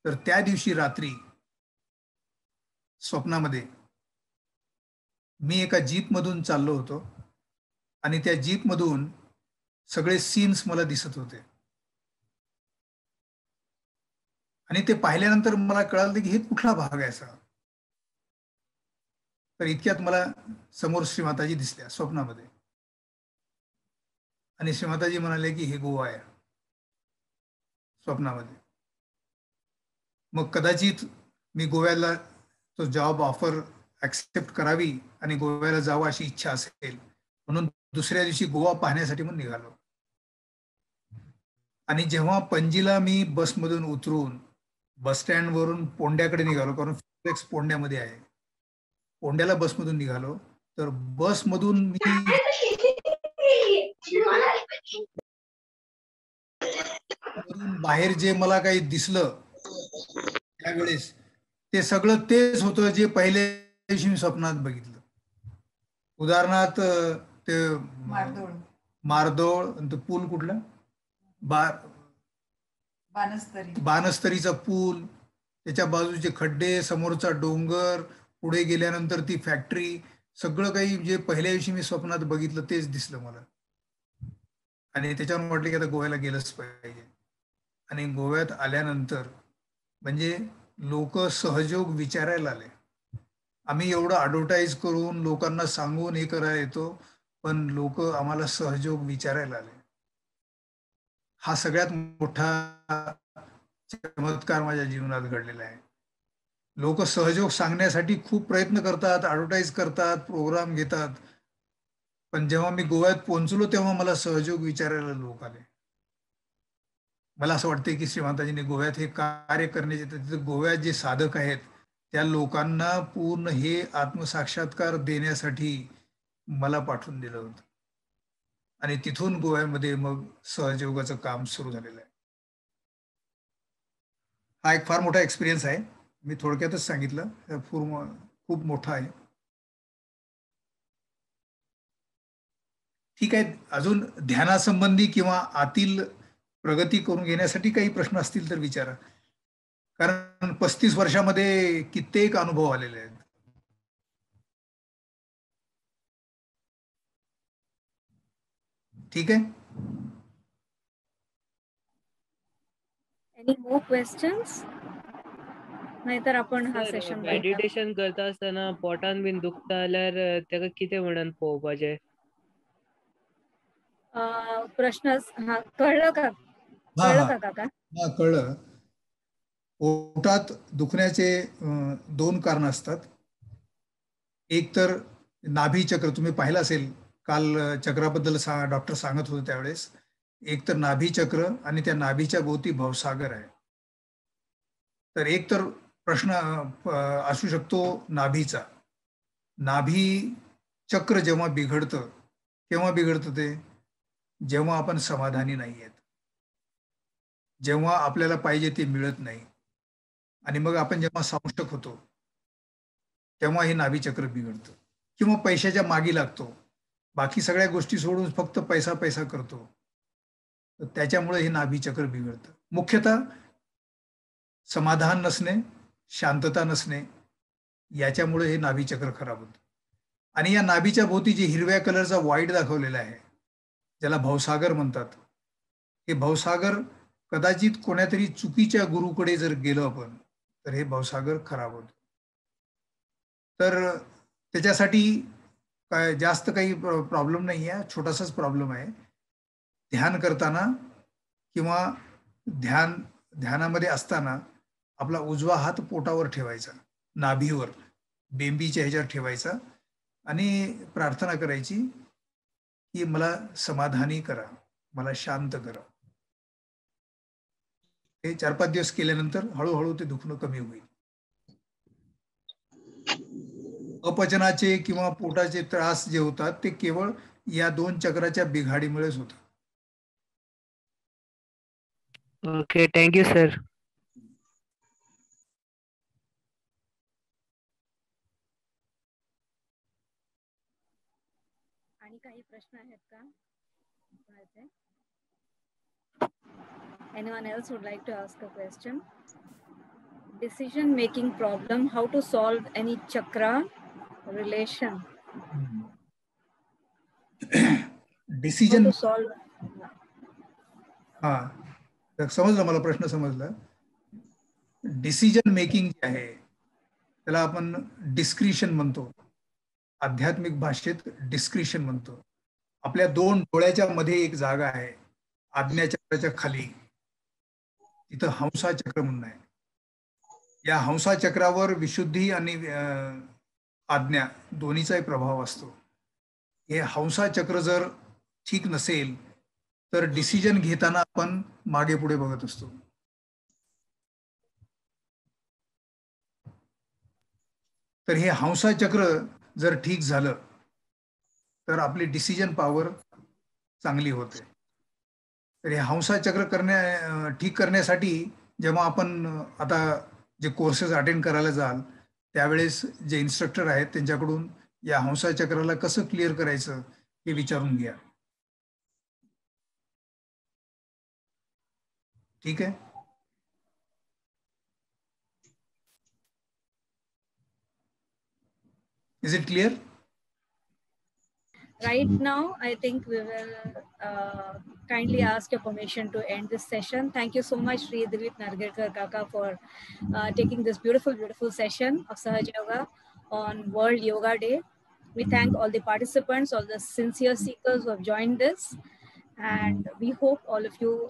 तर त्या दिवशी रात्री स्वप्नामध्ये मी एका जीप मधून चाललो होतो आणि त्या जीप मधून सगळे सीन्स मला दिसत होते आणि ते पाहिल्यानंतर मला कळालं की हे कुठला भाग आहे असा. तर इतक्यात मला समोर श्रीमाताजी दिसल्या स्वप्नामध्ये आणि श्रीमाताजी म्हणाले की हे गोवा आहे स्वप्नामध्ये. मग कदाचित मी गोव्याला तो जॉब ऑफर ऍक्सेप्ट करावी आणि गोव्याला जावं अशी इच्छा असेल म्हणून दुसऱ्या दिवशी गोवा पाहण्यासाठी मग निघालो. आणि जेव्हा पणजीला मी बसमधून उतरून बस स्टँड वरून पोंड्याकडे निघालो, कारण फिनोलेक्स पोंड्यामध्ये आहे, पोंड्याला बसमधून निघालो, तर बसमधून मी बाहेर जे मला काही दिसलं त्यावेळेस ते सगळं तेच होतं जे पहिल्या दिवशी मी स्वप्नात बघितलं. उदाहरणार्थ ते मारदोळ आणि तो पूल कुठला बानस्तरीचा पूल, त्याच्या बाजूचे खड्डे, समोरचा डोंगर, पुढे गेल्यानंतर ती फॅक्टरी, सगळं काही जे पहिल्या दिवशी मी स्वप्नात बघितलं तेच दिसलं मला. आणि त्याच्यावर म्हटलं की आता गोव्याला गेलंच पाहिजे. आणि गोव्यात आल्यानंतर म्हणजे लोक सहयोग विचारायला आले. आम्ही एवढं ॲडव्हर्टाईज करून लोकांना सांगून हे करायला येतो, पण लोक आम्हाला सहयोग विचारायला आले. हा सगळ्यात मोठा चमत्कार माझ्या जीवनात घडलेला आहे. लोक सहयोग सांगण्यासाठी खूप प्रयत्न करतात, ॲडव्हर्टाईज करतात, प्रोग्राम घेतात, पण जेव्हा मी गोव्यात पोहोचलो तेव्हा मला सहयोग विचारायला लोक आले. मला असं वाटतं की श्रीमाताजीने गोव्यात हे कार्य करण्याचे, गोव्यात जे साधक आहेत त्या लोकांना पूर्ण हे आत्मसाक्षात्कार देण्यासाठी मला पाठवून दिलं होतं आणि तिथून गोव्यामध्ये मग सहयोगाचं काम सुरू झालेलं आहे. हा एक फार मोठा एक्सपिरियन्स आहे, मी थोडक्यातच सांगितलं, खूप मोठा आहे. ठीक आहे, अजून ध्यानासंबंधी किंवा आतील प्रगती करून घेण्यासाठी काही प्रश्न असतील तर विचारा, कारण 35 वर्षामध्ये कित्येक अनुभव आलेले आहेत. ठीक आहे. Any more questions? नाहीतर आपण हा सेशन मेडिटेशन करता असताना पोटान बीन दुखता जाल्यार तेका कितें म्हणून पळोवपाचें? प्रश्न कळलं का? हा कळलं हा का काका? हा कळलं. पोटात दुखण्याचे 2 कारण असतात. एक तर नाभी चक्र, तुम्ही पाहिलं असेल काल चक्राबद्दल डॉक्टर सांगत होते त्यावेळेस. एक तर नाभी चक्र आणि त्या नाभीच्या भोवती भवसागर आहे. तर एक तर प्रश्न असू शकतो नाभीचा. नाभी चक्र जेव्हा बिघडतं, केव्हा बिघडतं ते? जेव्हा आपण समाधानी नाही आहेत, जेव्हा आपल्याला पाहिजे ते मिळत नाही आणि मग आपण जेव्हा संशय होतो तेव्हा हे नाभी चक्र बिघडतं. किंवा पैशाच्या मागी लागतो, बाकी सगळ्या गोष्टी सोडून फक्त पैसा पैसा करतो, तर त्याच्यामुळे हे नाभीचक्र बिघडतं. मुख्यतः समाधान नसणे, शांतता नसणे, याच्यामुळे हे नाभीचक्र खराब होतं. आणि या नाभीच्या भोवती जे हिरव्या कलरचा व्हाईट दाखवलेला आहे, ज्याला भवसागर म्हणतात, हे भवसागर कदाचित कोणातरी चुकीच्या गुरुकडे जर गेलो आपण तर हे भवसागर खराब होतं. तर त्याच्यासाठी काय जास्त काही प्रॉब्लेम नाही आहे, छोटासाच प्रॉब्लेम आहे. ध्यान करताना किंवा ध्यानामध्ये असताना आपला उजवा हात पोटावर ठेवायचा, नाभीवर, बेंबीच्या ह्याच्यावर ठेवायचा आणि प्रार्थना करायची की मला समाधानी करा, मला शांत करा. हे 4-5 दिवस केल्यानंतर हळूहळू ते दुखणं कमी होईल. अपचनाचे किंवा पोटाचे त्रास जे होतात ते केवळ या 2 चक्राच्या बिघाडीमुळेच होतात. Okay, thank you sir. आणि काही प्रश्न आहेत का? Anyone else would like to ask a question? Decision making problem, how to solve any chakra relation? Decision, how to solve? हा, समजलं, मला प्रश्न समजला. डिसिजन मेकिंग जे आहे त्याला आपण डिस्क्रिशन म्हणतो, आध्यात्मिक भाषेत डिस्क्रिशन म्हणतो. आपल्या 2 डोळ्याच्या मध्ये एक जागा आहे, आज्ञाचक्राच्या खाली, तिथं हंसा चक्र म्हणून आहे. या हंसा चक्रावर विशुद्धी आणि आज्ञा दोन्हीचाही प्रभाव असतो. हे हंसा चक्र जर ठीक नसेल तर डिसिजन घेताना आपण मागे पुढे बघत असतो. तर हे हंसा चक्र जर ठीक झालं तर आपली डिसिजन पॉवर चांगली होते. तर हे हंसा चक्र ठीक करण्यासाठी जेव्हा आपण आता जे कोर्सेस अटेंड करायला जाल त्यावेळेस जे इन्स्ट्रक्टर आहेत त्यांच्याकडून या हंसा चक्राला कसं क्लिअर करायचं हे विचारून घ्या. ठीक आहे? Is it clear? Right now, I think we will kindly ask your permission to end this session. Thank you so much, Sri Dilip Nargekar Kaka, for taking this beautiful session of Sahaj Yoga on World Yoga Day. We thank all the participants, all the sincere seekers who have joined this. And we hope all of you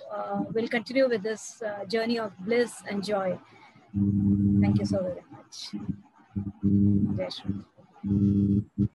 will continue with this journey of bliss and joy. Thank you so very much. Jai Shri.